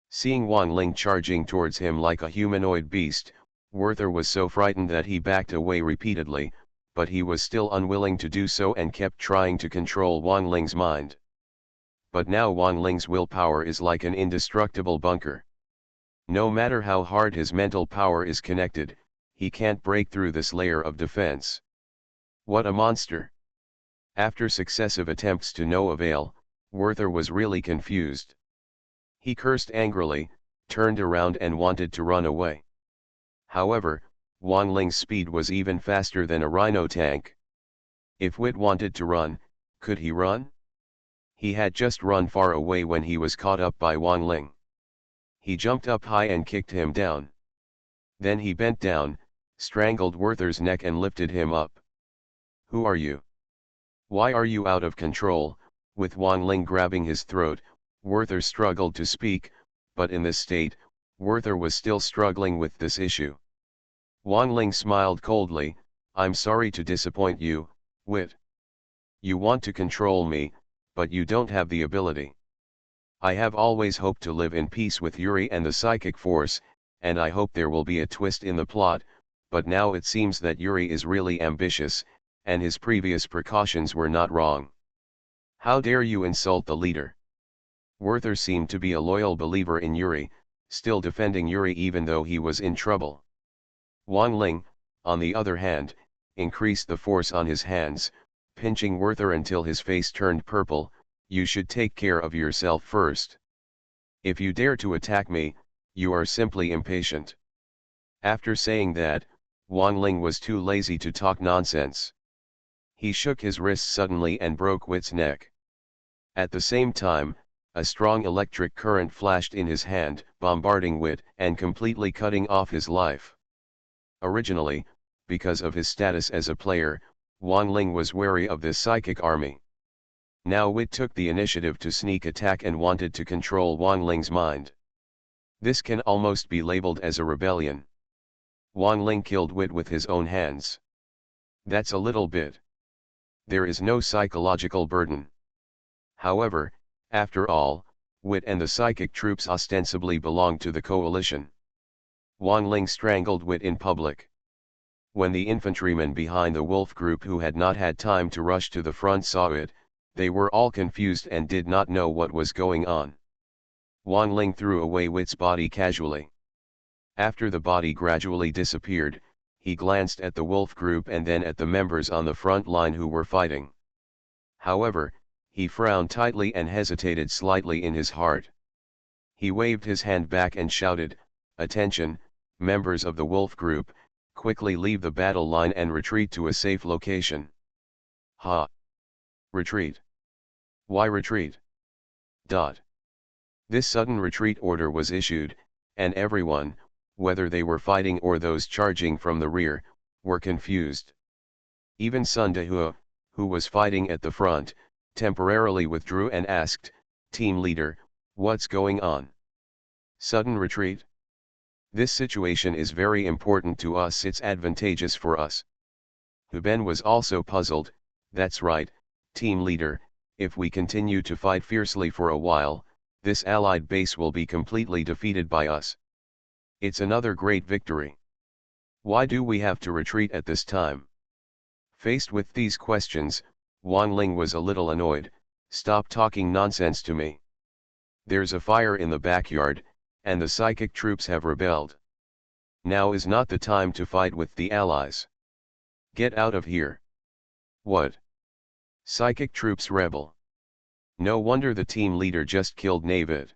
Seeing Wang Ling charging towards him like a humanoid beast, Werther was so frightened that he backed away repeatedly, but he was still unwilling to do so and kept trying to control Wang Ling's mind. But now Wang Ling's willpower is like an indestructible bunker. No matter how hard his mental power is connected, he can't break through this layer of defense. What a monster! After successive attempts to no avail, Werther was really confused. He cursed angrily, turned around and wanted to run away. However, Wang Ling's speed was even faster than a rhino tank. If Wit wanted to run, could he run? He had just run far away when he was caught up by Wang Ling. He jumped up high and kicked him down. Then he bent down, strangled Werther's neck and lifted him up. Who are you? Why are you out of control? With Wang Ling grabbing his throat, Werther struggled to speak, but in this state, Werther was still struggling with this issue. Wang Ling smiled coldly, I'm sorry to disappoint you, Wit. You want to control me, but you don't have the ability. I have always hoped to live in peace with Yuri and the psychic force, and I hope there will be a twist in the plot, but now it seems that Yuri is really ambitious, and his previous precautions were not wrong. How dare you insult the leader? Werther seemed to be a loyal believer in Yuri, still defending Yuri even though he was in trouble. Wang Ling, on the other hand, increased the force on his hands, pinching Werther until his face turned purple. You should take care of yourself first. If you dare to attack me, you are simply impatient. After saying that, Wang Ling was too lazy to talk nonsense. He shook his wrist suddenly and broke Wit's neck. At the same time, a strong electric current flashed in his hand, bombarding Wit and completely cutting off his life. Originally, because of his status as a player, Wang Ling was wary of this psychic army. Now Wit took the initiative to sneak attack and wanted to control Wang Ling's mind. This can almost be labeled as a rebellion. Wang Ling killed Wit with his own hands. That's a little bit. There is no psychological burden. However, after all, Wit and the psychic troops ostensibly belong to the coalition. Wang Ling strangled Wit in public. When the infantrymen behind the wolf group who had not had time to rush to the front saw it, they were all confused and did not know what was going on. Wang Ling threw away Wit's body casually. After the body gradually disappeared, he glanced at the wolf group and then at the members on the front line who were fighting. However, he frowned tightly and hesitated slightly in his heart. He waved his hand back and shouted, "Attention, members of the wolf group, quickly leave the battle line and retreat to a safe location." Ha! Retreat. Why retreat? This sudden retreat order was issued, and everyone, whether they were fighting or those charging from the rear, were confused. Even Sun Dehua, who was fighting at the front, temporarily withdrew and asked, "Team leader, what's going on? Sudden retreat? This situation is very important to us, it's advantageous for us." Huben was also puzzled. "That's right, team leader, If we continue to fight fiercely for a while, this allied base will be completely defeated by us. It's another great victory. Why do we have to retreat at this time? Faced with these questions, Wang Ling was a little annoyed. Stop talking nonsense to me. There's a fire in the backyard, and the psychic troops have rebelled. Now is not the time to fight with the allies. Get out of here. What? Psychic troops rebel. No wonder the team leader just killed Navid.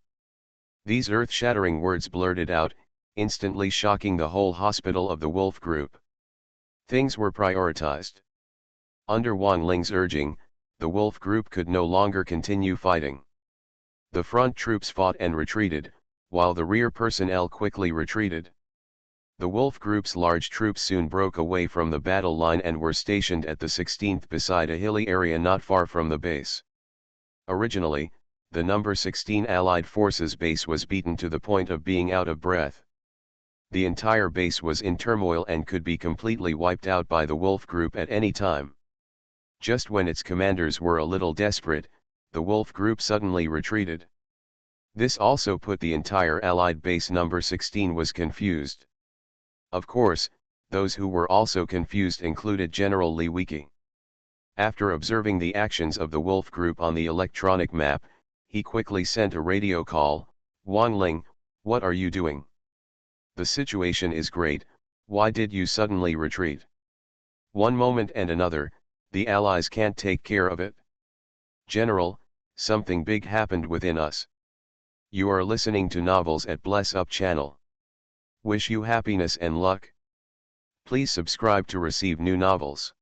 These earth-shattering words blurted out, instantly shocking the whole hospital of the Wolf Group. Things were prioritized. Under Wang Ling's urging, the Wolf Group could no longer continue fighting. The front troops fought and retreated, while the rear personnel quickly retreated. The Wolf Group's large troops soon broke away from the battle line and were stationed at the 16th beside a hilly area not far from the base. Originally, the number 16 Allied Forces base was beaten to the point of being out of breath. The entire base was in turmoil and could be completely wiped out by the Wolf Group at any time. Just when its commanders were a little desperate, the Wolf Group suddenly retreated. This also put the entire Allied base number 16 was confused. Of course, those who were also confused included General Li Wiki. After observing the actions of the Wolf Group on the electronic map, he quickly sent a radio call. Wang Ling, what are you doing? The situation is great, why did you suddenly retreat? One moment and another, the Allies can't take care of it. General, something big happened within us. You are listening to novels at Bless Up channel. Wish you happiness and luck. Please subscribe to receive new novels.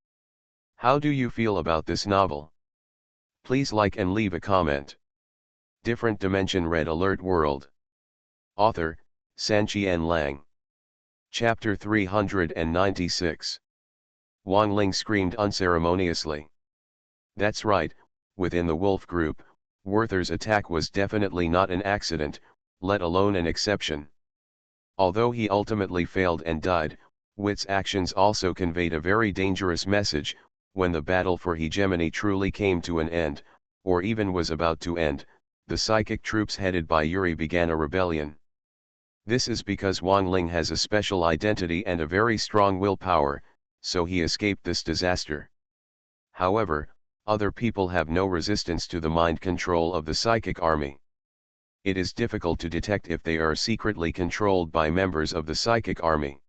How do you feel about this novel? Please like and leave a comment. Different Dimension Red Alert World. Author, Sanqian Lang. Chapter 396. Wang Ling screamed unceremoniously. That's right, within the Wolf Group, Werther's attack was definitely not an accident, let alone an exception. Although he ultimately failed and died, Witt's actions also conveyed a very dangerous message. When the battle for hegemony truly came to an end, or even was about to end, the psychic troops headed by Yuri began a rebellion. This is because Wang Ling has a special identity and a very strong willpower, so he escaped this disaster. However, other people have no resistance to the mind control of the psychic army. It is difficult to detect if they are secretly controlled by members of the psychic army.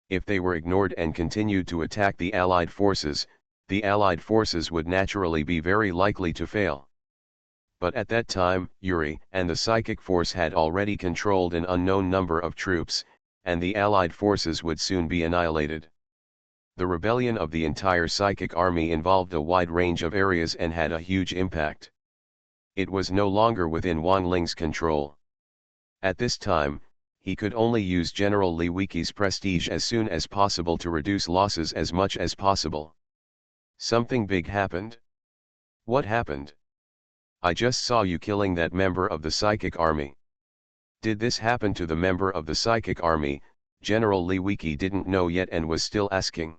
If they were ignored and continued to attack the Allied forces, the Allied forces would naturally be very likely to fail. But at that time, Yuri and the psychic force had already controlled an unknown number of troops, and the Allied forces would soon be annihilated. The rebellion of the entire psychic army involved a wide range of areas and had a huge impact. It was no longer within Wang Ling's control. At this time, he could only use General Li Wiki's prestige as soon as possible to reduce losses as much as possible. Something big happened. What happened? I just saw you killing that member of the psychic army. Did this happen to the member of the psychic army? General Li Wiki didn't know yet and was still asking.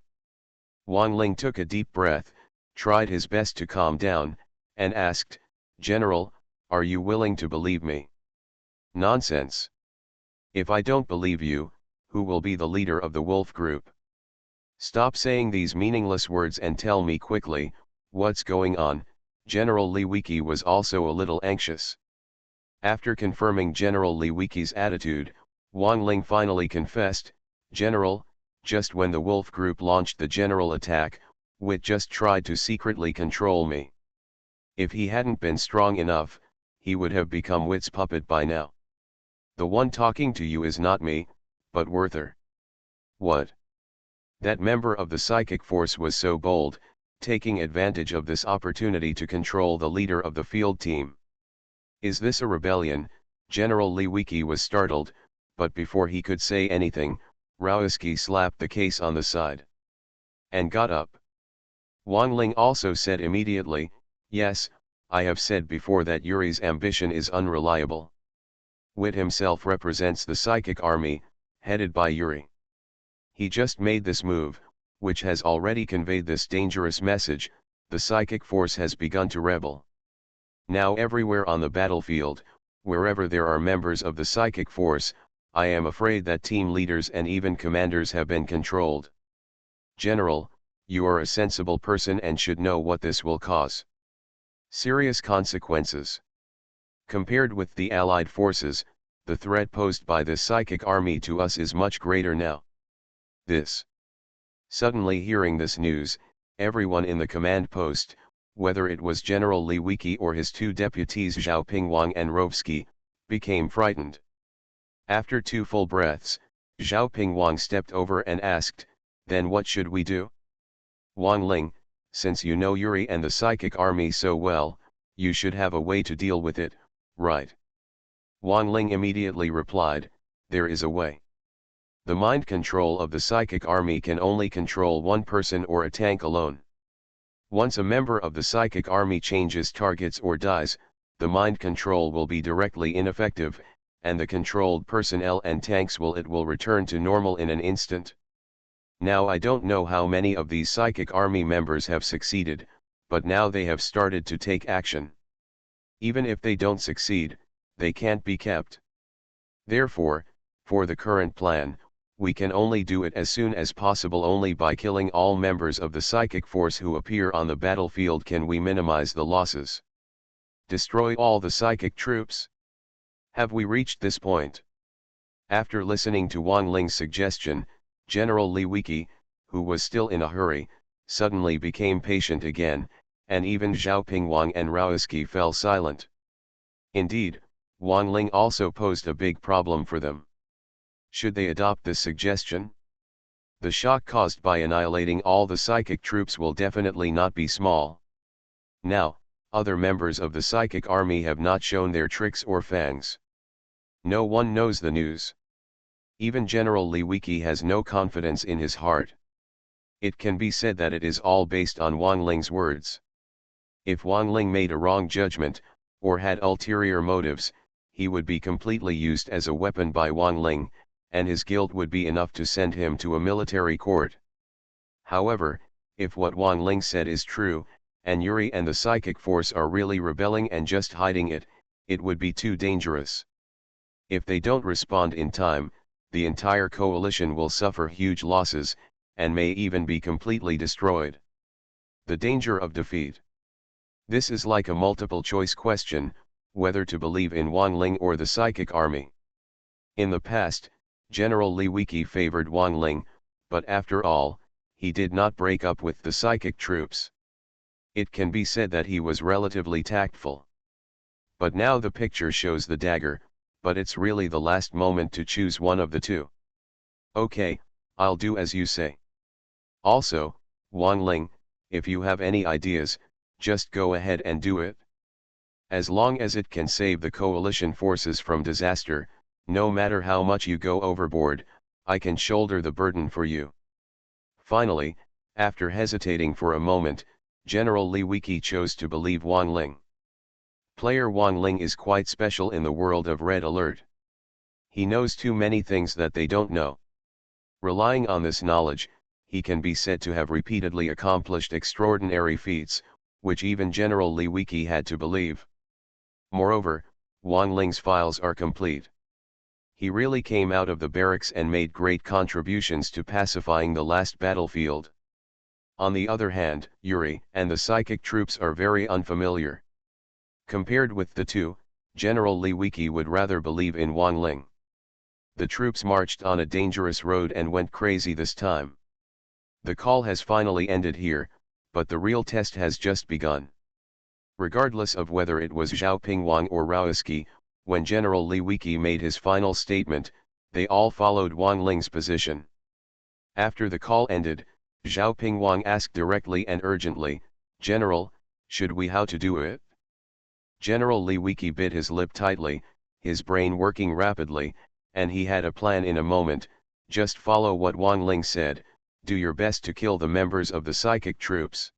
Wang Ling took a deep breath, tried his best to calm down, and asked, General, are you willing to believe me? Nonsense. If I don't believe you, who will be the leader of the Wolf Group? Stop saying these meaningless words and tell me quickly, what's going on? General Li Wiki was also a little anxious. After confirming General Li Wiki's attitude, Wang Ling finally confessed, General, just when the Wolf Group launched the general attack, Witt just tried to secretly control me. If he hadn't been strong enough, he would have become Witt's puppet by now. The one talking to you is not me, but Werther. What? That member of the psychic force was so bold, taking advantage of this opportunity to control the leader of the field team. Is this a rebellion? General Li Wiki was startled, but before he could say anything, Rowski slapped the case on the side and got up. Wang Ling also said immediately, yes, I have said before that Yuri's ambition is unreliable. Witt himself represents the psychic army, headed by Yuri. He just made this move, which has already conveyed this dangerous message, the psychic force has begun to rebel. Now everywhere on the battlefield, wherever there are members of the psychic force, I am afraid that team leaders and even commanders have been controlled. General, you are a sensible person and should know what this will cause. Serious consequences. Compared with the Allied forces, the threat posed by this psychic army to us is much greater now. Suddenly hearing this news, everyone in the command post, whether it was General Li Wiki or his two deputies Zhao Pingwang and Rovsky, became frightened. After 2 full breaths, Zhao Pingwang stepped over and asked, "Then what should we do?" "Wang Ling, since you know Yuri and the psychic army so well, you should have a way to deal with it, right?" Wang Ling immediately replied, "There is a way. The mind control of the psychic army can only control one person or a tank alone. Once a member of the psychic army changes targets or dies, the mind control will be directly ineffective, and the controlled personnel and tanks will return to normal in an instant. Now I don't know how many of these psychic army members have succeeded, but now they have started to take action. Even if they don't succeed, they can't be kept. Therefore, for the current plan, we can only do it as soon as possible. Only by killing all members of the psychic force who appear on the battlefield can we minimize the losses. Destroy all the psychic troops? Have we reached this point?" After listening to Wang Ling's suggestion, General Li Wiki, who was still in a hurry, suddenly became patient again, and even Zhao Pingwang and Rovsky fell silent. Indeed, Wang Ling also posed a big problem for them. Should they adopt this suggestion? The shock caused by annihilating all the psychic troops will definitely not be small. Now, other members of the psychic army have not shown their tricks or fangs. No one knows the news. Even General Li Wiki has no confidence in his heart. It can be said that it is all based on Wang Ling's words. If Wang Ling made a wrong judgment, or had ulterior motives, he would be completely used as a weapon by Wang Ling, and his guilt would be enough to send him to a military court. However, if what Wang Ling said is true, and Yuri and the psychic force are really rebelling and just hiding it, it would be too dangerous. If they don't respond in time, the entire coalition will suffer huge losses, and may even be completely destroyed. The danger of defeat. This is like a multiple choice question, whether to believe in Wang Ling or the psychic army. In the past, General Li Wiki favored Wang Ling, but after all, he did not break up with the psychic troops. It can be said that he was relatively tactful. But now the picture shows the dagger, but it's really the last moment to choose one of the two. Okay, I'll do as you say. Also, Wang Ling, if you have any ideas, just go ahead and do it. As long as it can save the coalition forces from disaster, no matter how much you go overboard, I can shoulder the burden for you. Finally, after hesitating for a moment, General Li Wiki chose to believe Wang Ling. Player Wang Ling is quite special in the world of Red Alert. He knows too many things that they don't know. Relying on this knowledge, he can be said to have repeatedly accomplished extraordinary feats, which even General Li Wiki had to believe. Moreover, Wang Ling's files are complete. He really came out of the barracks and made great contributions to pacifying the last battlefield. On the other hand, Yuri and the psychic troops are very unfamiliar. Compared with the two, General Li Wiki would rather believe in Wang Ling. The troops marched on a dangerous road and went crazy this time. The call has finally ended here, but the real test has just begun. Regardless of whether it was Zhao Pingwang or Rovsky, when General Li Wiki made his final statement, they all followed Wang Ling's position. After the call ended, Zhao Pingwang asked directly and urgently, "General, should we how to do it?" General Li Wiki bit his lip tightly, his brain working rapidly, and he had a plan in a moment. Just follow what Wang Ling said, do your best to kill the members of the psychic troops.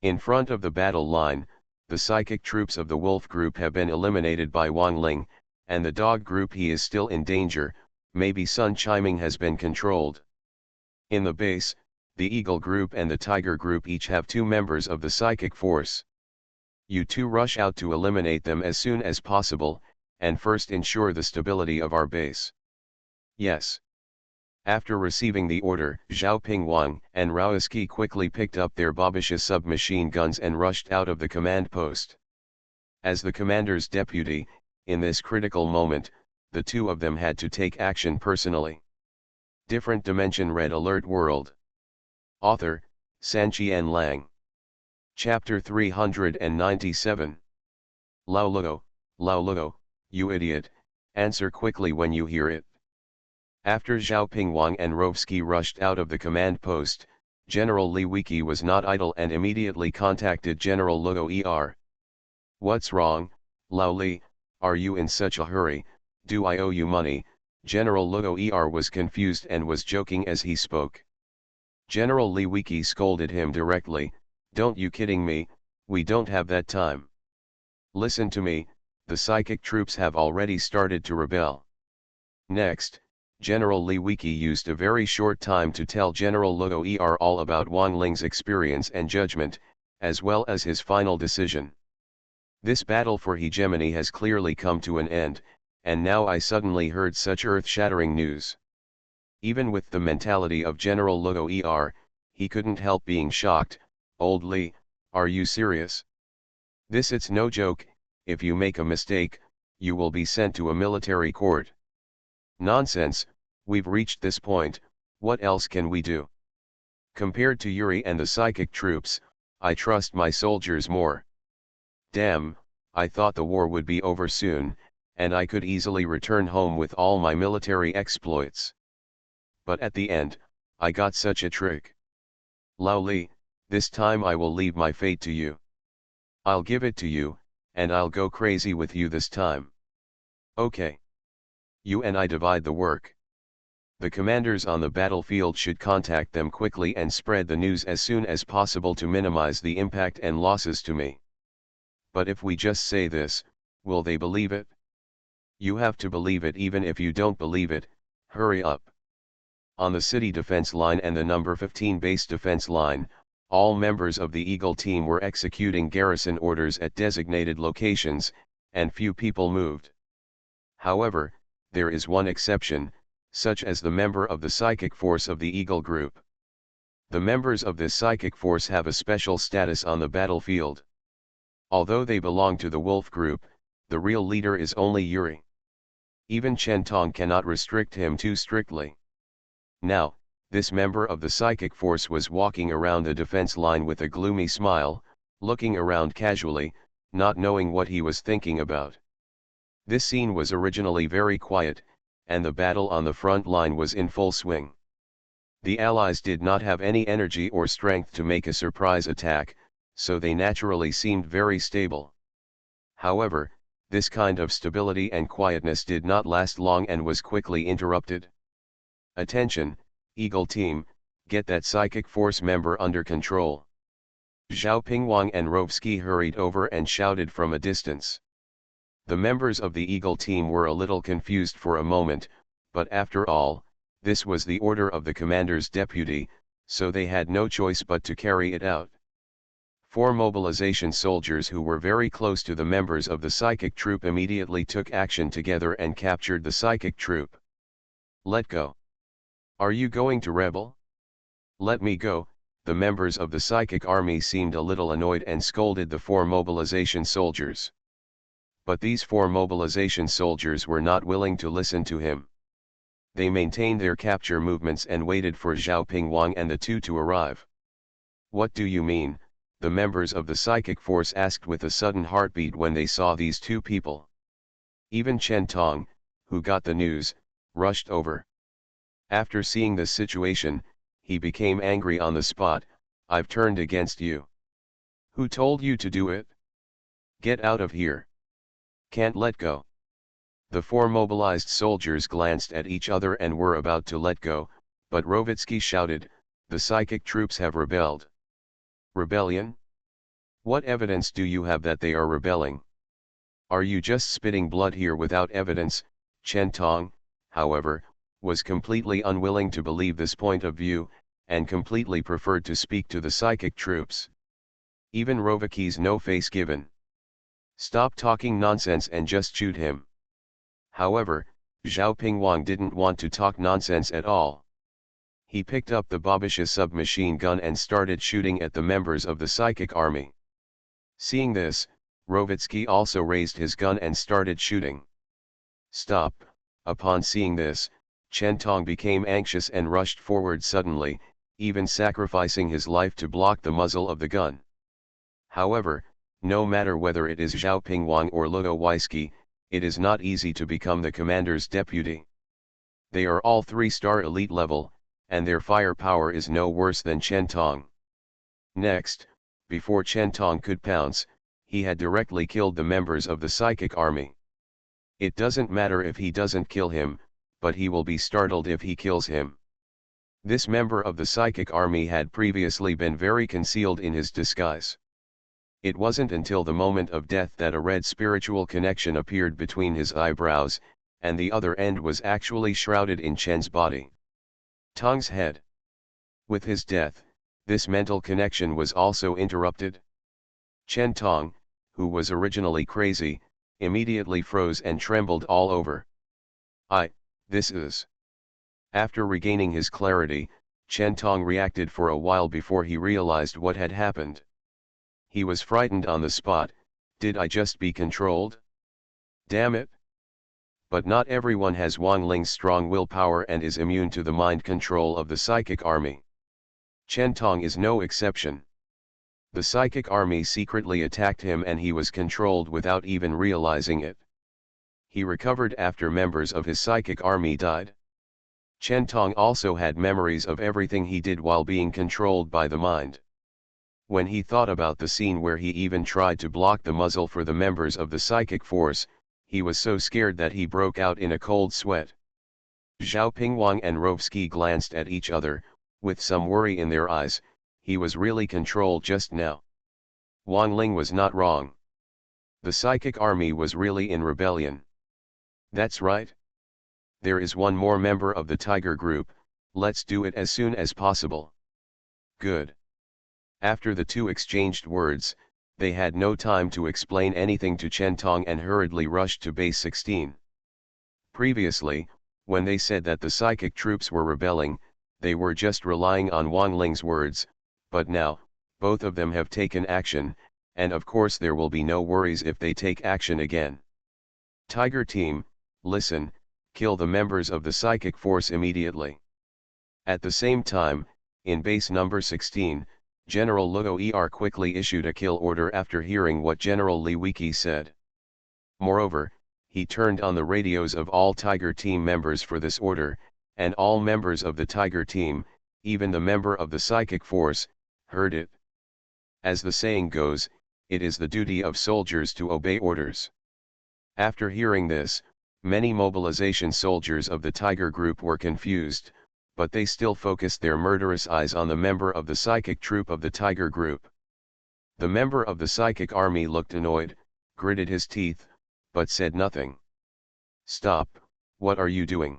In front of the battle line, the psychic troops of the Wolf group have been eliminated by Wang Ling, and the Dog group he is still in danger, maybe Sun Chiming has been controlled. In the base, the Eagle group and the Tiger group each have 2 members of the psychic force. You two rush out to eliminate them as soon as possible, and first ensure the stability of our base. Yes. After receiving the order, Zhao Pingwang and Raoski quickly picked up their Babisha submachine guns and rushed out of the command post. As the commander's deputy, in this critical moment, the two of them had to take action personally. Different Dimension Red Alert World. Author, Sanqian Lang. Chapter 397. Lao Luo, you idiot, answer quickly when you hear it. After Zhao Pingwang and Rovsky rushed out of the command post, General Li Wiki was not idle and immediately contacted General Luo Er. What's wrong, Lao Li, are you in such a hurry, do I owe you money? General Luo Er was confused and was joking as he spoke. General Li Wiki scolded him directly, don't you kidding me, we don't have that time. Listen to me, the psychic troops have already started to rebel. Next, General Li Wiki used a very short time to tell General Luo Er all about Wang Ling's experience and judgment, as well as his final decision. This battle for hegemony has clearly come to an end, and now I suddenly heard such earth-shattering news. Even with the mentality of General Luo Er, he couldn't help being shocked. Old Li, are you serious? It's no joke, if you make a mistake, you will be sent to a military court. Nonsense, we've reached this point, what else can we do? Compared to Yuri and the psychic troops, I trust my soldiers more. Damn, I thought the war would be over soon, and I could easily return home with all my military exploits. But at the end, I got such a trick. Lao Li, this time I will leave my fate to you. I'll give it to you, and I'll go crazy with you this time. Okay. You and I divide the work. The commanders on the battlefield should contact them quickly and spread the news as soon as possible to minimize the impact and losses to me. But if we just say this, will they believe it? You have to believe it even if you don't believe it, hurry up. On the city defense line and the number 15 base defense line, all members of the Eagle team were executing garrison orders at designated locations, and few people moved. However, there is one exception, such as the member of the psychic force of the Eagle group. The members of this psychic force have a special status on the battlefield. Although they belong to the Wolf group, the real leader is only Yuri. Even Chen Tong cannot restrict him too strictly. Now, this member of the psychic force was walking around the defense line with a gloomy smile, looking around casually, not knowing what he was thinking about. This scene was originally very quiet, and the battle on the front line was in full swing. The Allies did not have any energy or strength to make a surprise attack, so they naturally seemed very stable. However, this kind of stability and quietness did not last long and was quickly interrupted. Attention, Eagle team, get that psychic force member under control. Zhao Pingwang and Rovsky hurried over and shouted from a distance. The members of the Eagle team were a little confused for a moment, but after all, this was the order of the commander's deputy, so they had no choice but to carry it out. 4 mobilization soldiers who were very close to the members of the psychic troop immediately took action together and captured the psychic troop. Let go. Are you going to rebel? Let me go. The members of the psychic army seemed a little annoyed and scolded the 4 mobilization soldiers. But these 4 mobilization soldiers were not willing to listen to him. They maintained their capture movements and waited for Zhao Pingwang and the 2 to arrive. What do you mean? The members of the psychic force asked with a sudden heartbeat when they saw these 2 people. Even Chen Tong, who got the news, rushed over. After seeing this situation, he became angry on the spot. I've turned against you. Who told you to do it? Get out of here. Can't let go. The 4 mobilized soldiers glanced at each other and were about to let go, but Rovitsky shouted, the psychic troops have rebelled. Rebellion? What evidence do you have that they are rebelling? Are you just spitting blood here without evidence? Chen Tong, however, was completely unwilling to believe this point of view, and completely preferred to speak to the psychic troops. Even Rovitsky's no face given. Stop talking nonsense and just shoot him. However, Zhao Pingwang didn't want to talk nonsense at all. He picked up the Babisha submachine gun and started shooting at the members of the psychic army. Seeing this, Rovitsky also raised his gun and started shooting. Stop! Upon seeing this, Chen Tong became anxious and rushed forward suddenly, even sacrificing his life to block the muzzle of the gun. However, no matter whether it is Zhao Pingwang or Ludowiski, it is not easy to become the commander's deputy. They are all 3-star elite level, and their firepower is no worse than Chen Tong. Next, before Chen Tong could pounce, he had directly killed the members of the psychic army. It doesn't matter if he doesn't kill him, but he will be startled if he kills him. This member of the psychic army had previously been very concealed in his disguise. It wasn't until the moment of death that a red spiritual connection appeared between his eyebrows, and the other end was actually shrouded in Chen's body. Tong's head. With his death, this mental connection was also interrupted. Chen Tong, who was originally crazy, immediately froze and trembled all over. This is. After regaining his clarity, Chen Tong reacted for a while before he realized what had happened. He was frightened on the spot. Did I just be controlled? Damn it! But not everyone has Wang Ling's strong willpower and is immune to the mind control of the psychic army. Chen Tong is no exception. The psychic army secretly attacked him and he was controlled without even realizing it. He recovered after members of his psychic army died. Chen Tong also had memories of everything he did while being controlled by the mind. When he thought about the scene where he even tried to block the muzzle for the members of the psychic force, he was so scared that he broke out in a cold sweat. Zhao Pingwang and Rovsky glanced at each other, with some worry in their eyes. He was really controlled just now. Wang Ling was not wrong. The psychic army was really in rebellion. That's right. There is one more member of the Tiger Group, let's do it as soon as possible. Good. After the two exchanged words, they had no time to explain anything to Chen Tong and hurriedly rushed to Base 16. Previously, when they said that the psychic troops were rebelling, they were just relying on Wang Ling's words, but now, both of them have taken action, and of course there will be no worries if they take action again. Tiger Team, listen, kill the members of the psychic force immediately. At the same time, in base number 16, General Luo Er quickly issued a kill order after hearing what General Li Wiki said. Moreover, he turned on the radios of all Tiger Team members for this order, and all members of the Tiger Team, even the member of the psychic force, heard it. As the saying goes, it is the duty of soldiers to obey orders. After hearing this, many mobilization soldiers of the Tiger Group were confused, but they still focused their murderous eyes on the member of the psychic troop of the Tiger Group. The member of the psychic army looked annoyed, gritted his teeth, but said nothing. Stop, what are you doing?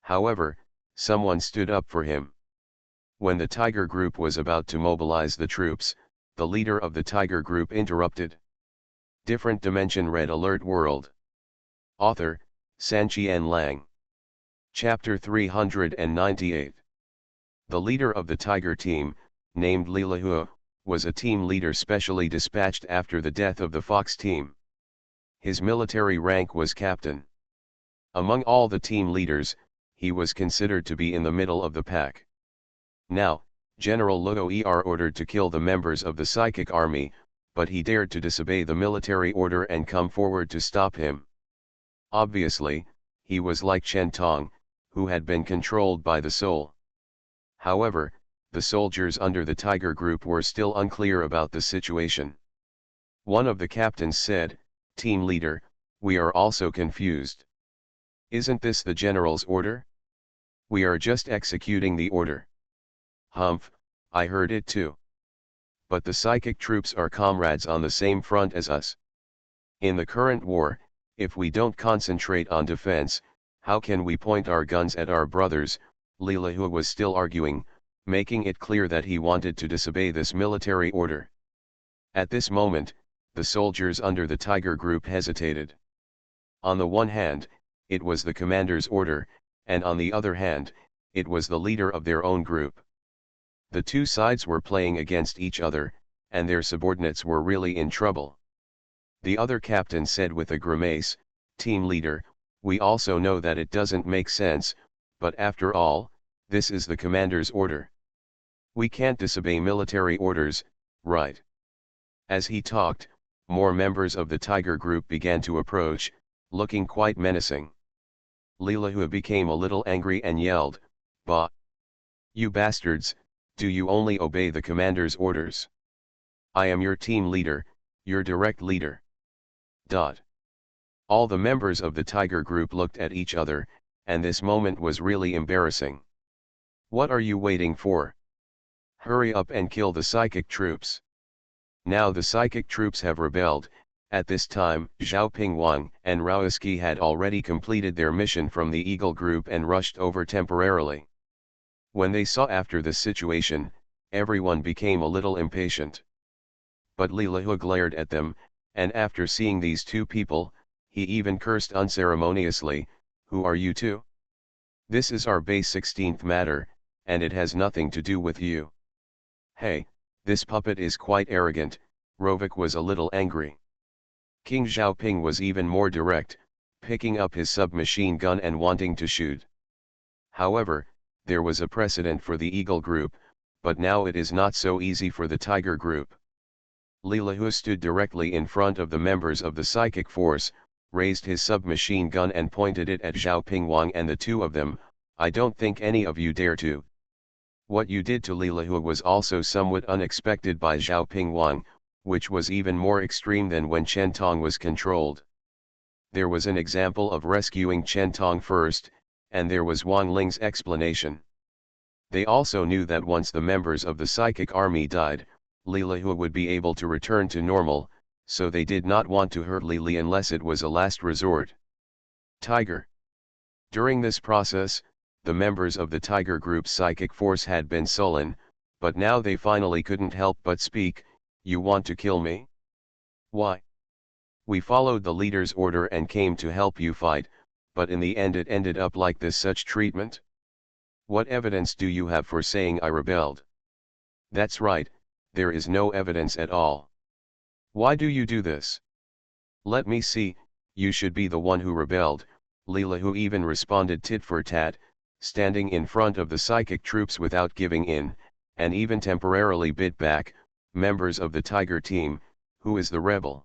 However, someone stood up for him. When the Tiger Group was about to mobilize the troops, the leader of the Tiger Group interrupted. Different Dimension Red Alert World. Author, Sanqian Lang. Chapter 398. The leader of the Tiger Team, named Li Lihua, was a team leader specially dispatched after the death of the Fox Team. His military rank was captain. Among all the team leaders, he was considered to be in the middle of the pack. Now, General Luo Er ordered to kill the members of the psychic army, but he dared to disobey the military order and come forward to stop him. Obviously, he was like Chen Tong, who had been controlled by the soul. However, the soldiers under the Tiger Group were still unclear about the situation. One of the captains said, "Team leader, we are also confused. Isn't this the general's order? We are just executing the order." "Humph, I heard it too. But the psychic troops are comrades on the same front as us. In the current war, if we don't concentrate on defense, how can we point our guns at our brothers?" Li Lihua was still arguing, making it clear that he wanted to disobey this military order. At this moment, the soldiers under the Tiger Group hesitated. On the one hand, it was the commander's order, and on the other hand, it was the leader of their own group. The two sides were playing against each other, and their subordinates were really in trouble. The other captain said with a grimace, "Team leader, we also know that it doesn't make sense, but after all, this is the commander's order. We can't disobey military orders, right?" As he talked, more members of the Tiger Group began to approach, looking quite menacing. Leelahua became a little angry and yelled, "Bah! You bastards, do you only obey the commander's orders? I am your team leader, your direct leader." All the members of the Tiger Group looked at each other, and this moment was really embarrassing. "What are you waiting for? Hurry up and kill the psychic troops." Now the psychic troops have rebelled. At this time, Zhao Pingwang and Raoski had already completed their mission from the Eagle Group and rushed over temporarily. When they saw after this situation, everyone became a little impatient. But Leelahua glared at them, and after seeing these two people, he even cursed unceremoniously, "Who are you two? This is our base 16th matter, and it has nothing to do with you." "Hey, this puppet is quite arrogant," Rovik was a little angry. King Xiaoping was even more direct, picking up his submachine gun and wanting to shoot. However, there was a precedent for the Eagle Group, but now it is not so easy for the Tiger Group. Leelahua stood directly in front of the members of the psychic force, raised his submachine gun and pointed it at Zhao Pingwang and the two of them. "I don't think any of you dare to." What you did to Leelahua was also somewhat unexpected by Zhao Pingwang, which was even more extreme than when Chen Tong was controlled. There was an example of rescuing Chen Tong first, and there was Wang Ling's explanation. They also knew that once the members of the psychic army died, Leelahua would be able to return to normal, so they did not want to hurt Li unless it was a last resort. Tiger. During this process, the members of the Tiger Group's psychic force had been sullen, but now they finally couldn't help but speak. "You want to kill me? Why? We followed the leader's order and came to help you fight, but in the end it ended up like this. Such treatment? What evidence do you have for saying I rebelled?" "That's right, there is no evidence at all. Why do you do this?" "Let me see, you should be the one who rebelled." Leelahua even responded tit for tat, standing in front of the psychic troops without giving in, and even temporarily bit back. "Members of the Tiger team, who is the rebel?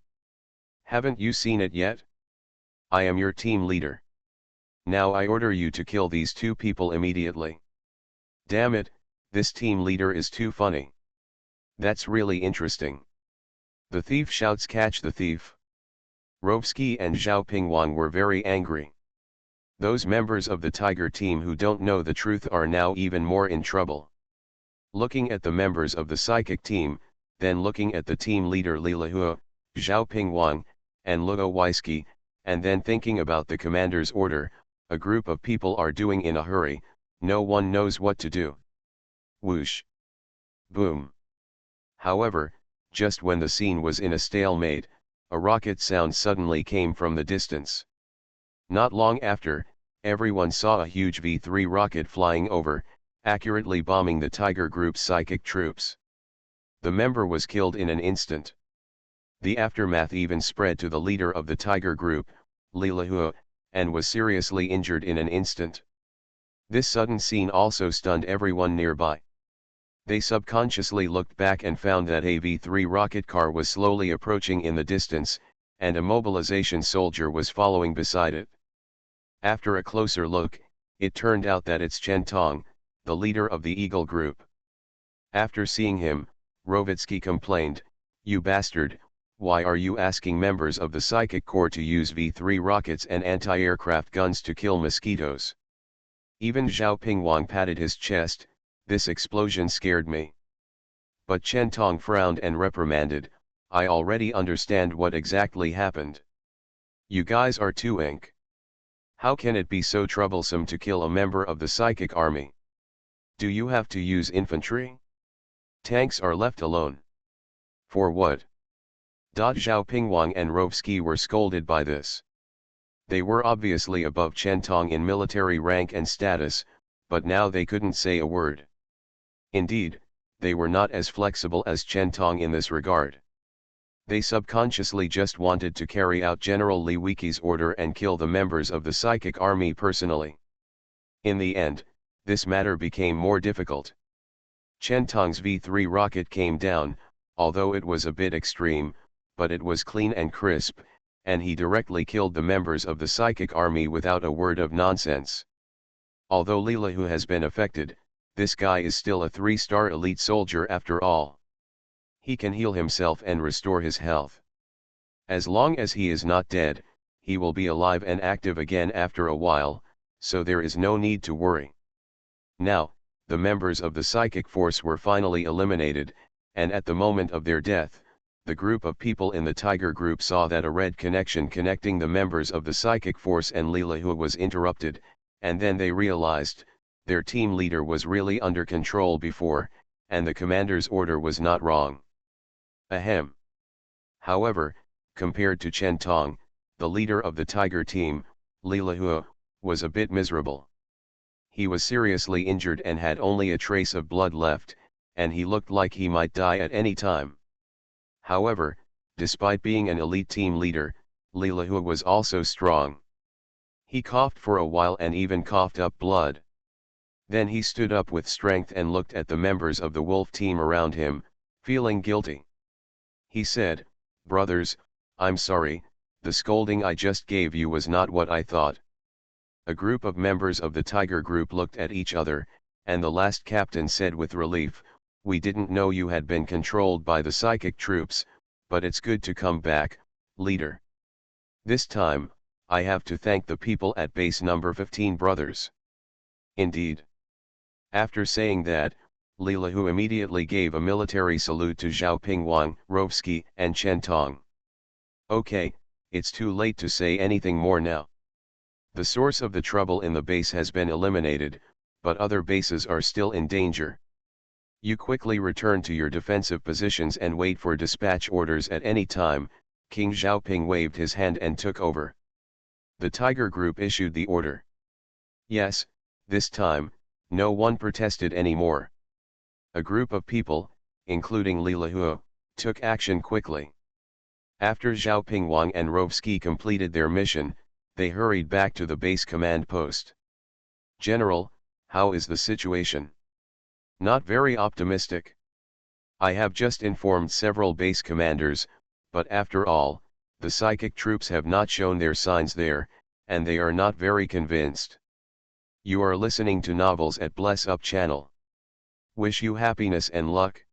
Haven't you seen it yet? I am your team leader. Now I order you to kill these two people immediately." "Damn it, this team leader is too funny. That's really interesting." The thief shouts, "Catch the thief!" Rovsky and Zhao Pingwang were very angry. Those members of the Tiger team who don't know the truth are now even more in trouble. Looking at the members of the psychic team, then looking at the team leader Leelahua, Zhao Pingwang, and Luo Weisky, and then thinking about the commander's order, a group of people are doing in a hurry. No one knows what to do. Whoosh! Boom! However, just when the scene was in a stalemate, a rocket sound suddenly came from the distance. Not long after, everyone saw a huge V3 rocket flying over, accurately bombing the Tiger Group's psychic troops. The member was killed in an instant. The aftermath even spread to the leader of the Tiger Group, Leelahua, and was seriously injured in an instant. This sudden scene also stunned everyone nearby. They subconsciously looked back and found that a V3 rocket car was slowly approaching in the distance, and a mobilization soldier was following beside it. After a closer look, it turned out that it's Chen Tong, the leader of the Eagle Group. After seeing him, Rovitsky complained, "You bastard, why are you asking members of the Psychic Corps to use V3 rockets and anti-aircraft guns to kill mosquitoes?" Even Zhao Pingwang patted his chest. "This explosion scared me." But Chen Tong frowned and reprimanded, "I already understand what exactly happened. You guys are too ink. How can it be so troublesome to kill a member of the psychic army? Do you have to use infantry? Tanks are left alone. For what? Zhao Pingwang and Rovsky were scolded by this. They were obviously above Chen Tong in military rank and status, but now they couldn't say a word. Indeed, they were not as flexible as Chen Tong in this regard. They subconsciously just wanted to carry out General Li Weiqi's order and kill the members of the psychic army personally. In the end, this matter became more difficult. Chen Tong's V-3 rocket came down, although it was a bit extreme, but it was clean and crisp, and he directly killed the members of the psychic army without a word of nonsense. Although Li Lahu has been affected, this guy is still a 3-star elite soldier after all. He can heal himself and restore his health. As long as he is not dead, he will be alive and active again after a while, so there is no need to worry. Now, the members of the psychic force were finally eliminated, and at the moment of their death, the group of people in the Tiger group saw that a red connection connecting the members of the psychic force and Li Lahu was interrupted, and then they realized, their team leader was really under control before, and the commander's order was not wrong. Ahem. However, compared to Chen Tong, the leader of the Tiger team, Li Lahu, was a bit miserable. He was seriously injured and had only a trace of blood left, and he looked like he might die at any time. However, despite being an elite team leader, Li Lahu was also strong. He coughed for a while and even coughed up blood. Then he stood up with strength and looked at the members of the wolf team around him, feeling guilty. He said, "Brothers, I'm sorry, the scolding I just gave you was not what I thought." A group of members of the Tiger group looked at each other, and the last captain said with relief, "We didn't know you had been controlled by the psychic troops, but it's good to come back, leader. This time, I have to thank the people at base number 15, brothers." Indeed. After saying that, Li Lahu immediately gave a military salute to Zhao Pingwang, Rovsky, and Chen Tong. Okay, it's too late to say anything more now. The source of the trouble in the base has been eliminated, but other bases are still in danger. You quickly return to your defensive positions and wait for dispatch orders at any time. King Xiaoping waved his hand and took over. The Tiger group issued the order. Yes, this time, no one protested anymore. A group of people, including Li Lahu, took action quickly. After Zhao Pingwang and Rovsky completed their mission, they hurried back to the base command post. "General, how is the situation?" "Not very optimistic. I have just informed several base commanders, but after all, the psychic troops have not shown their signs there, and they are not very convinced." You are listening to Novels at Bless Up channel. Wish you happiness and luck.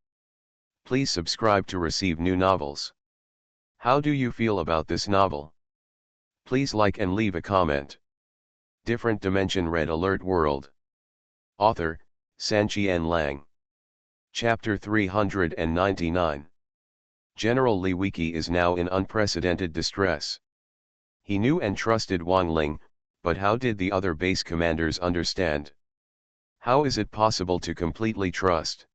Please subscribe to receive new novels. How do you feel about this novel? Please like and leave a comment. Different Dimension Red Alert World. Author, Sanqian Lang. Chapter 399. General Li Weiqi is now in unprecedented distress. He knew and trusted Wang Ling, but how did the other base commanders understand? How is it possible to completely trust?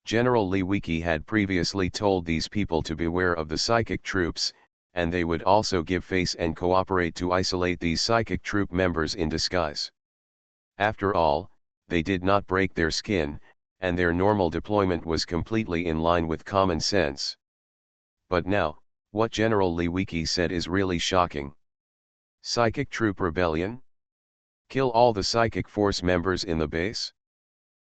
General Li Weiqi had previously told these people to beware of the psychic troops, and they would also give face and cooperate to isolate these psychic troop members in disguise. After all, they did not break their skin, and their normal deployment was completely in line with common sense. But now, what General Li Weiqi said is really shocking. Psychic troop rebellion? Kill all the psychic force members in the base?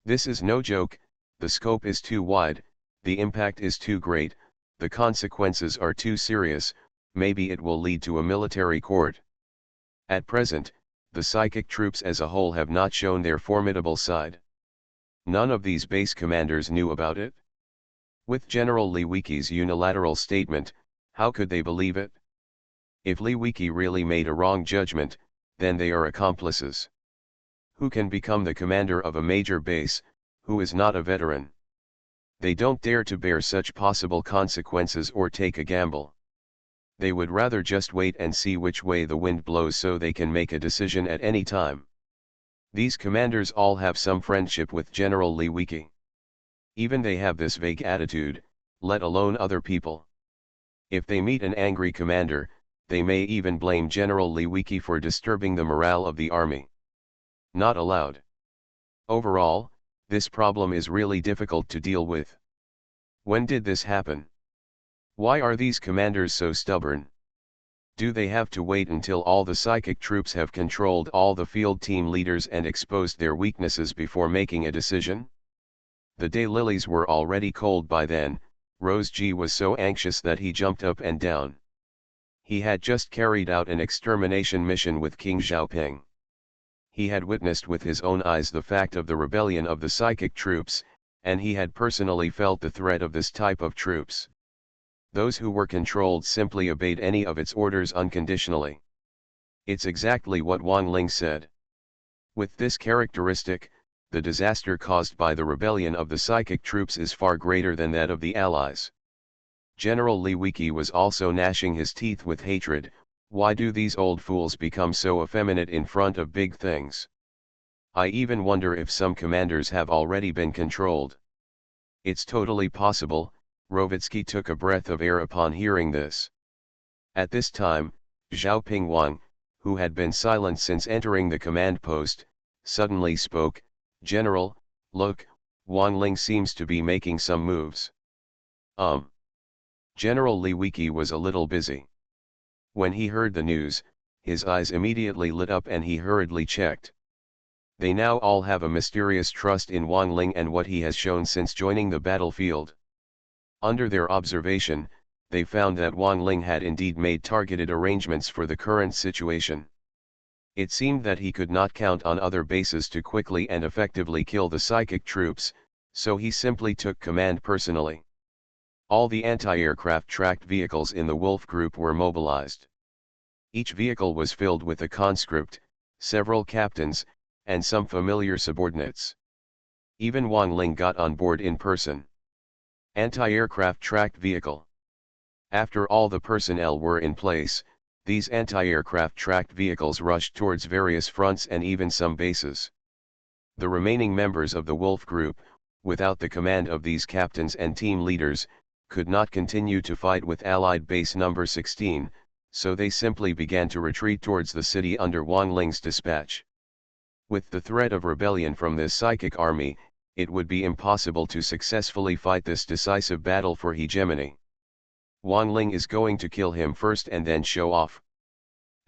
This is no joke, the scope is too wide, the impact is too great, the consequences are too serious, maybe it will lead to a military court. At present, the psychic troops as a whole have not shown their formidable side. None of these base commanders knew about it. With General Li Weiqi's unilateral statement, how could they believe it? If Li Weiqi really made a wrong judgment, then they are accomplices. Who can become the commander of a major base, who is not a veteran? They don't dare to bear such possible consequences or take a gamble. They would rather just wait and see which way the wind blows so they can make a decision at any time. These commanders all have some friendship with General Li Weiqi. Even they have this vague attitude, let alone other people. If they meet an angry commander, they may even blame General Lewicki for disturbing the morale of the army. Not allowed. Overall, this problem is really difficult to deal with. When did this happen? Why are these commanders so stubborn? Do they have to wait until all the psychic troops have controlled all the field team leaders and exposed their weaknesses before making a decision? The daylilies were already cold by then. Rose G was so anxious that he jumped up and down. He had just carried out an extermination mission with King Xiaoping. He had witnessed with his own eyes the fact of the rebellion of the psychic troops, and he had personally felt the threat of this type of troops. Those who were controlled simply obeyed any of its orders unconditionally. It's exactly what Wang Ling said. With this characteristic, the disaster caused by the rebellion of the psychic troops is far greater than that of the Allies. General Lewicki was also gnashing his teeth with hatred. Why do these old fools become so effeminate in front of big things? I even wonder if some commanders have already been controlled. It's totally possible. Rovitsky took a breath of air upon hearing this. At this time, Xiaoping Wang, who had been silent since entering the command post, suddenly spoke. General, look, Wang Ling seems to be making some moves. General Lewicki was a little busy. When he heard the news, his eyes immediately lit up and he hurriedly checked. They now all have a mysterious trust in Wang Ling and what he has shown since joining the battlefield. Under their observation, they found that Wang Ling had indeed made targeted arrangements for the current situation. It seemed that he could not count on other bases to quickly and effectively kill the psychic troops, so he simply took command personally. All the anti-aircraft tracked vehicles in the Wolf Group were mobilized. Each vehicle was filled with a conscript, several captains, and some familiar subordinates. Even Wang Ling got on board in person. Anti-aircraft tracked vehicle. After all the personnel were in place, these anti-aircraft tracked vehicles rushed towards various fronts and even some bases. The remaining members of the Wolf Group, without the command of these captains and team leaders, could not continue to fight with Allied Base number 16, so they simply began to retreat towards the city under Wang Ling's dispatch. With the threat of rebellion from this psychic army, it would be impossible to successfully fight this decisive battle for hegemony. Wang Ling is going to kill him first and then show off.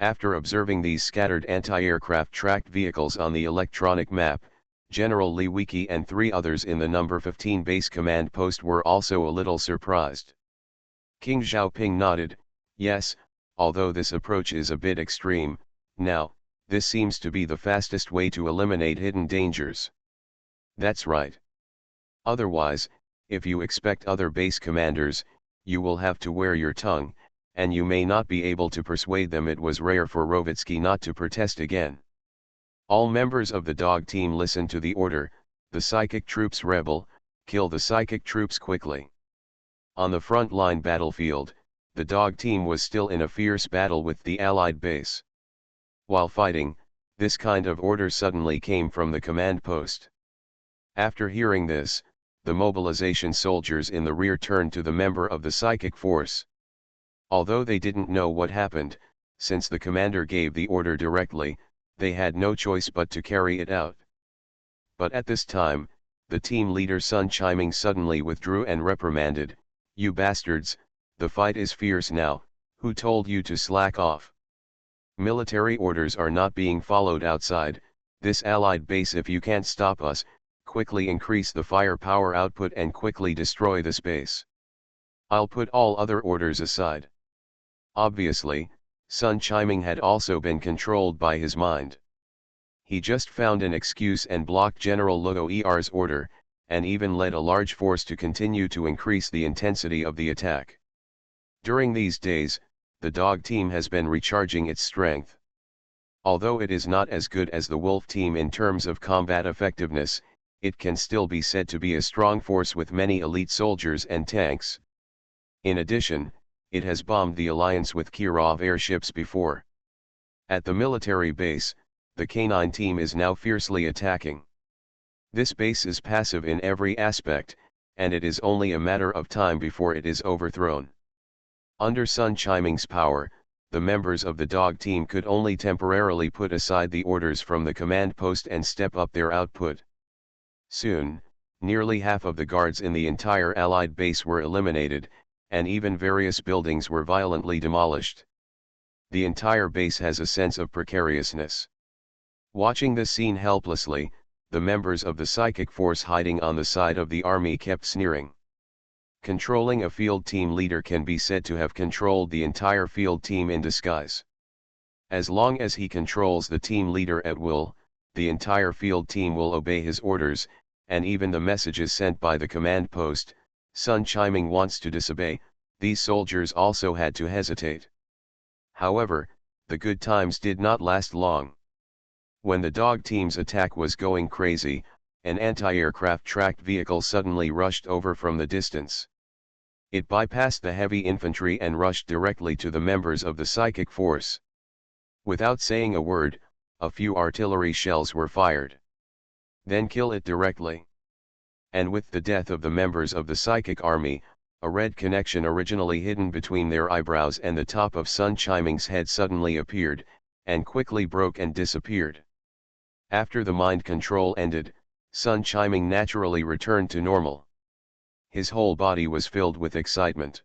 After observing these scattered anti-aircraft tracked vehicles on the electronic map, General Lewicki and 3 others in the number 15 base command post were also a little surprised. King Xiaoping nodded, yes, although this approach is a bit extreme, now, this seems to be the fastest way to eliminate hidden dangers. That's right. Otherwise, if you expect other base commanders, you will have to wear your tongue, and you may not be able to persuade them. It was rare for Rovitsky not to protest again. All members of the dog team listened to the order, the psychic troops rebel, kill the psychic troops quickly. On the front line battlefield, the dog team was still in a fierce battle with the Allied base. While fighting, this kind of order suddenly came from the command post. After hearing this, the mobilization soldiers in the rear turned to the member of the psychic force. Although they didn't know what happened, since the commander gave the order directly, they had no choice but to carry it out. But at this time, the team leader Sun Chiming suddenly withdrew and reprimanded, "You bastards, the fight is fierce now, who told you to slack off? Military orders are not being followed outside this Allied base. If you can't stop us, quickly increase the firepower output and quickly destroy this base. I'll put all other orders aside." Obviously, Sun Chiming had also been controlled by his mind. He just found an excuse and blocked General Luo Er's order, and even led a large force to continue to increase the intensity of the attack. During these days, the dog team has been recharging its strength. Although it is not as good as the wolf team in terms of combat effectiveness, it can still be said to be a strong force with many elite soldiers and tanks. In addition, it has bombed the alliance with Kirov airships before. At the military base, the K9 team is now fiercely attacking. This base is passive in every aspect, and it is only a matter of time before it is overthrown. Under Sun Chiming's power, the members of the dog team could only temporarily put aside the orders from the command post and step up their output. Soon, nearly half of the guards in the entire Allied base were eliminated, and even various buildings were violently demolished. The entire base has a sense of precariousness. Watching this scene helplessly, the members of the psychic force hiding on the side of the army kept sneering. Controlling a field team leader can be said to have controlled the entire field team in disguise. As long as he controls the team leader at will, the entire field team will obey his orders, and even the messages sent by the command post. Sun Chiming wants to disobey, these soldiers also had to hesitate. However, the good times did not last long. When the dog team's attack was going crazy, an anti-aircraft tracked vehicle suddenly rushed over from the distance. It bypassed the heavy infantry and rushed directly to the members of the psychic force. Without saying a word, a few artillery shells were fired. Then kill it directly. And with the death of the members of the psychic army, a red connection originally hidden between their eyebrows and the top of Sun Chiming's head suddenly appeared, and quickly broke and disappeared. After the mind control ended, Sun Chiming naturally returned to normal. His whole body was filled with excitement.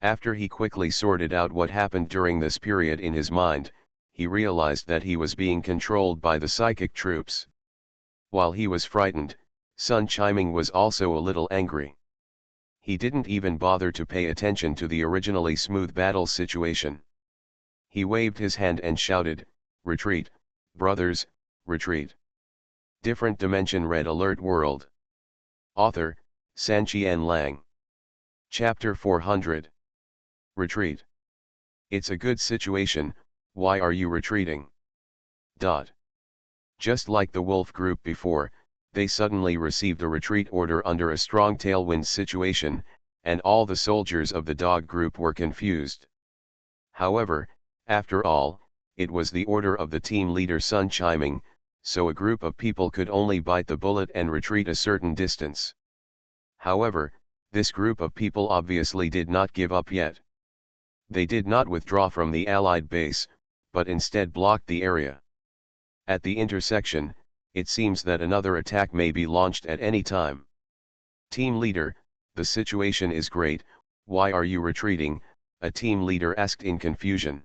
After he quickly sorted out what happened during this period in his mind, he realized that he was being controlled by the psychic troops. While he was frightened, Sun Chiming was also a little angry. He didn't even bother to pay attention to the originally smooth battle situation. He waved his hand and shouted, "Retreat, brothers, retreat." Different Dimension Red Alert World. Author, Sanqian Lang. Chapter 400. Retreat. It's a good situation, why are you retreating? Just like the wolf group before, they suddenly received a retreat order under a strong tailwind situation, and all the soldiers of the dog group were confused. However, after all, it was the order of the team leader Sun Chiming, so a group of people could only bite the bullet and retreat a certain distance. However, this group of people obviously did not give up yet. They did not withdraw from the Allied base, but instead blocked the area. At the intersection, it seems that another attack may be launched at any time. Team leader, the situation is great, why are you retreating? A team leader asked in confusion.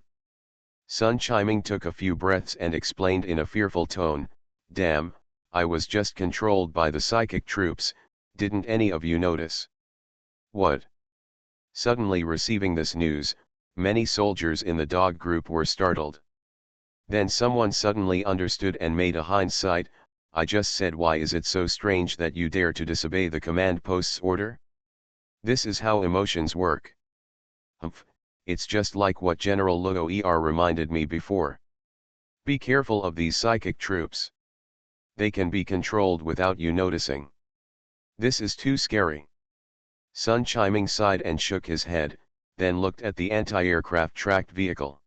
Sun Chiming took a few breaths and explained in a fearful tone, "Damn, I was just controlled by the psychic troops, didn't any of you notice?" What? Suddenly receiving this news, many soldiers in the dog group were startled. Then someone suddenly understood and made a hindsight, "I just said why is it so strange that you dare to disobey the command post's order? This is how emotions work." Humph, it's just like what General Luo reminded me before. Be careful of these psychic troops. They can be controlled without you noticing. This is too scary. Sun Chiming sighed and shook his head, then looked at the anti-aircraft tracked vehicle.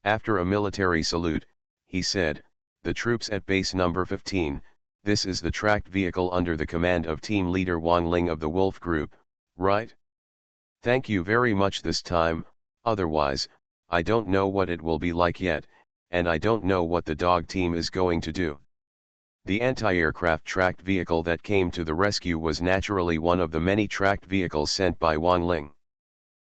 After a military salute, he said, "The troops at base number 15, this is the tracked vehicle under the command of team leader Wang Ling of the Wolf Group, right? Thank you very much this time, otherwise, I don't know what it will be like yet, and I don't know what the dog team is going to do." The anti-aircraft tracked vehicle that came to the rescue was naturally one of the many tracked vehicles sent by Wang Ling.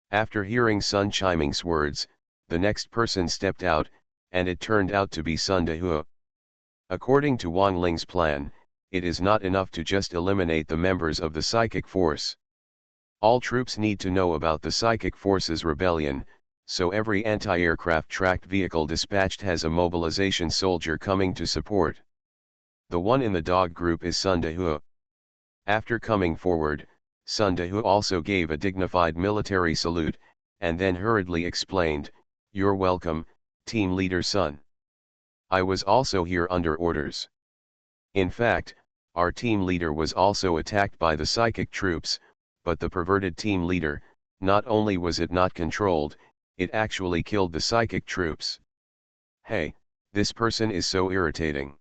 After hearing Sun Chiming's words, the next person stepped out, and it turned out to be Sun Dehua. According to Wang Ling's plan, it is not enough to just eliminate the members of the psychic force. All troops need to know about the psychic force's rebellion, so every anti-aircraft tracked vehicle dispatched has a mobilization soldier coming to support. The one in the dog group is Sun Dehua. After coming forward, Sun Dehua also gave a dignified military salute, and then hurriedly explained, "You're welcome, team leader Sun. I was also here under orders. In fact, our team leader was also attacked by the psychic troops, but the perverted team leader, not only was it not controlled, it actually killed the psychic troops. Hey, this person is so irritating.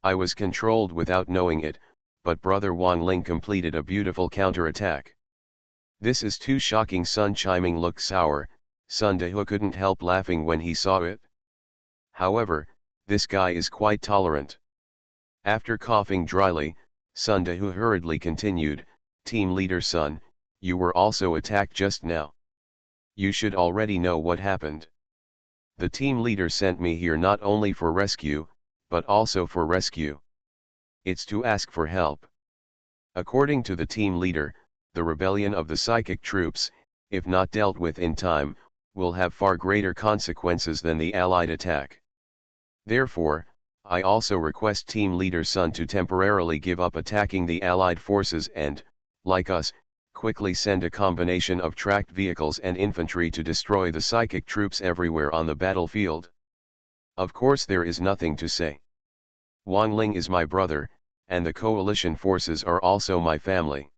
I was controlled without knowing it, but brother Wang Ling completed a beautiful counterattack. This is too shocking. Sun Chiming looked sour. Sun Dehu couldn't help laughing when he saw it. However, this guy is quite tolerant. After coughing dryly, Sun Dehu hurriedly continued, Team Leader Sun, you were also attacked just now. You should already know what happened. The team leader sent me here not only for rescue, but also for rescue. It's to ask for help. According to the team leader, the rebellion of the psychic troops, if not dealt with in time, will have far greater consequences than the Allied attack. Therefore, I also request Team Leader Sun to temporarily give up attacking the Allied forces and, like us, quickly send a combination of tracked vehicles and infantry to destroy the psychic troops everywhere on the battlefield. Of course there is nothing to say. Wang Ling is my brother, and the coalition forces are also my family.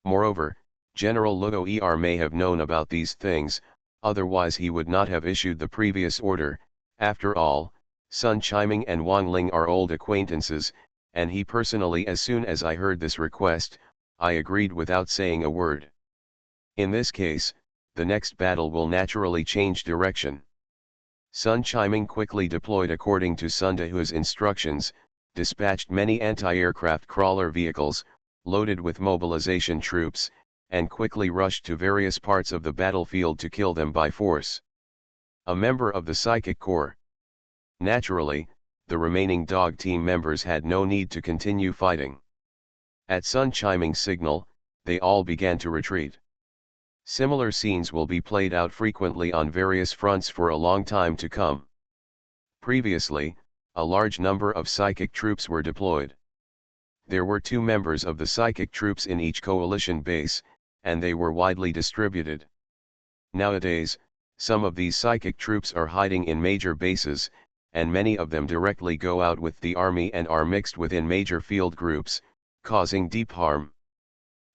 Moreover, General Luo Er may have known about these things, otherwise he would not have issued the previous order. After all, Sun Chiming and Wang Ling are old acquaintances, and he personally, as soon as I heard this request, I agreed without saying a word. In this case, the next battle will naturally change direction. Sun Chiming quickly deployed according to Sun Dehu's instructions, dispatched many anti-aircraft crawler vehicles, loaded with mobilization troops, and quickly rushed to various parts of the battlefield to kill them by force. A member of the Psychic Corps. Naturally, the remaining dog team members had no need to continue fighting. At Sun Chiming's signal, they all began to retreat. Similar scenes will be played out frequently on various fronts for a long time to come. Previously, a large number of psychic troops were deployed. There were 2 members of the psychic troops in each coalition base, and they were widely distributed. Nowadays, some of these psychic troops are hiding in major bases, and many of them directly go out with the army and are mixed within major field groups, causing deep harm.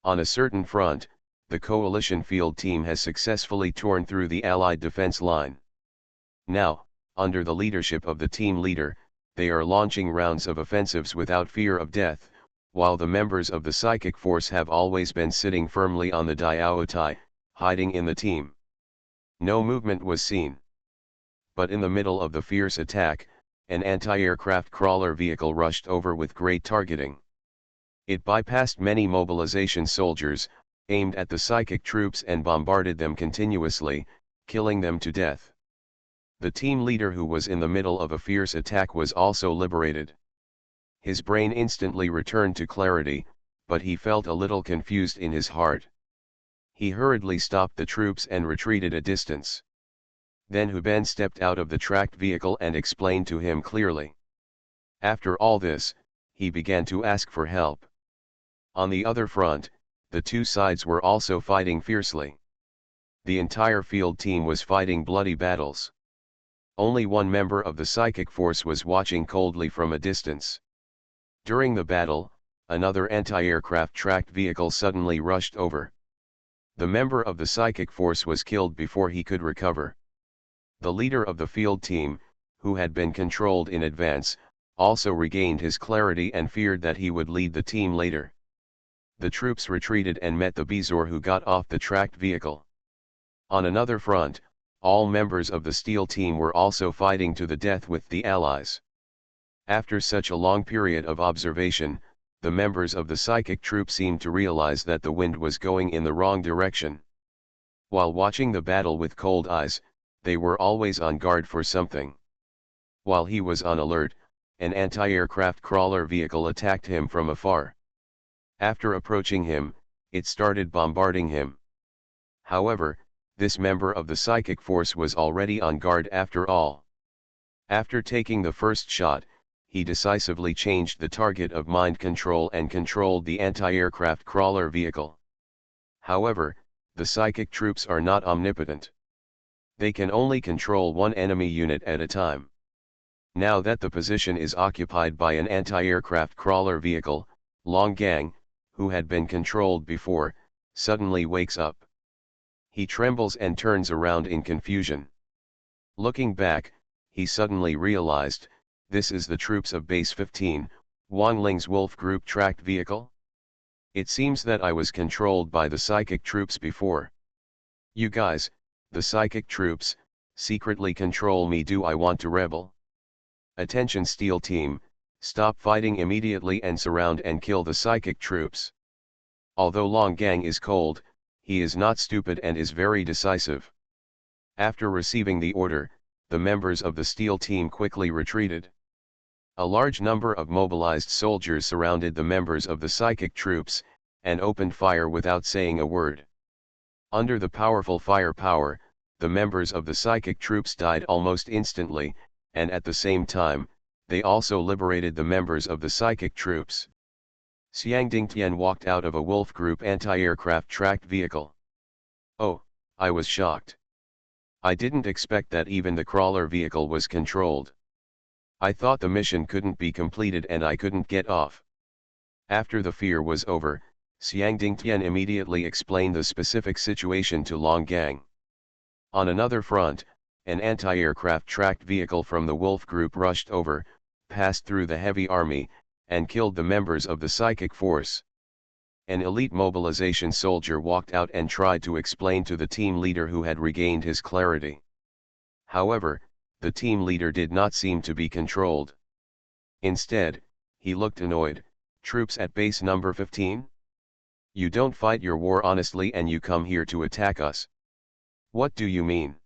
On a certain front, the coalition field team has successfully torn through the Allied defense line. Now, under the leadership of the team leader, they are launching rounds of offensives without fear of death, while the members of the psychic force have always been sitting firmly on the Diaotai, hiding in the team. No movement was seen. But in the middle of the fierce attack, an anti-aircraft crawler vehicle rushed over with great targeting. It bypassed many mobilization soldiers, aimed at the psychic troops and bombarded them continuously, killing them to death. The team leader who was in the middle of a fierce attack was also liberated. His brain instantly returned to clarity, but he felt a little confused in his heart. He hurriedly stopped the troops and retreated a distance. Then Huben stepped out of the tracked vehicle and explained to him clearly. After all this, he began to ask for help. On the other front, the 2 sides were also fighting fiercely. The entire field team was fighting bloody battles. Only one member of the psychic force was watching coldly from a distance. During the battle, another anti-aircraft tracked vehicle suddenly rushed over. The member of the psychic force was killed before he could recover. The leader of the field team, who had been controlled in advance, also regained his clarity and feared that he would lead the team later. The troops retreated and met the Bezor who got off the tracked vehicle. On another front, all members of the steel team were also fighting to the death with the Allies. After such a long period of observation, the members of the psychic troop seemed to realize that the wind was going in the wrong direction. While watching the battle with cold eyes, they were always on guard for something. While he was on alert, an anti-aircraft crawler vehicle attacked him from afar. After approaching him, it started bombarding him. However, this member of the psychic force was already on guard after all. After taking the first shot, he decisively changed the target of mind control and controlled the anti-aircraft crawler vehicle. However, the psychic troops are not omnipotent. They can only control one enemy unit at a time. Now that the position is occupied by an anti-aircraft crawler vehicle, Long Gang, who had been controlled before, suddenly wakes up. He trembles and turns around in confusion. Looking back, he suddenly realized, this is the troops of Base 15, Wang Ling's Wolf Group tracked vehicle? It seems that I was controlled by the psychic troops before. You guys, the psychic troops, secretly control me. Do I want to rebel? Attention Steel Team, stop fighting immediately and surround and kill the psychic troops. Although Long Gang is cold, he is not stupid and is very decisive. After receiving the order, the members of the Steel Team quickly retreated. A large number of mobilized soldiers surrounded the members of the psychic troops, and opened fire without saying a word. Under the powerful firepower, the members of the psychic troops died almost instantly, and at the same time, they also liberated the members of the psychic troops. Xiang Dingtian walked out of a Wolf Group anti-aircraft tracked vehicle. Oh, I was shocked. I didn't expect that even the crawler vehicle was controlled. I thought the mission couldn't be completed and I couldn't get off. After the fear was over, Xiang Dingtian immediately explained the specific situation to Long Gang. On another front, an anti-aircraft tracked vehicle from the Wolf Group rushed over, passed through the heavy army, and killed the members of the psychic force. An elite mobilization soldier walked out and tried to explain to the team leader, who had regained his clarity. However, the team leader did not seem to be controlled. Instead, he looked annoyed. Troops at base number 15? You don't fight your war honestly and you come here to attack us. What do you mean?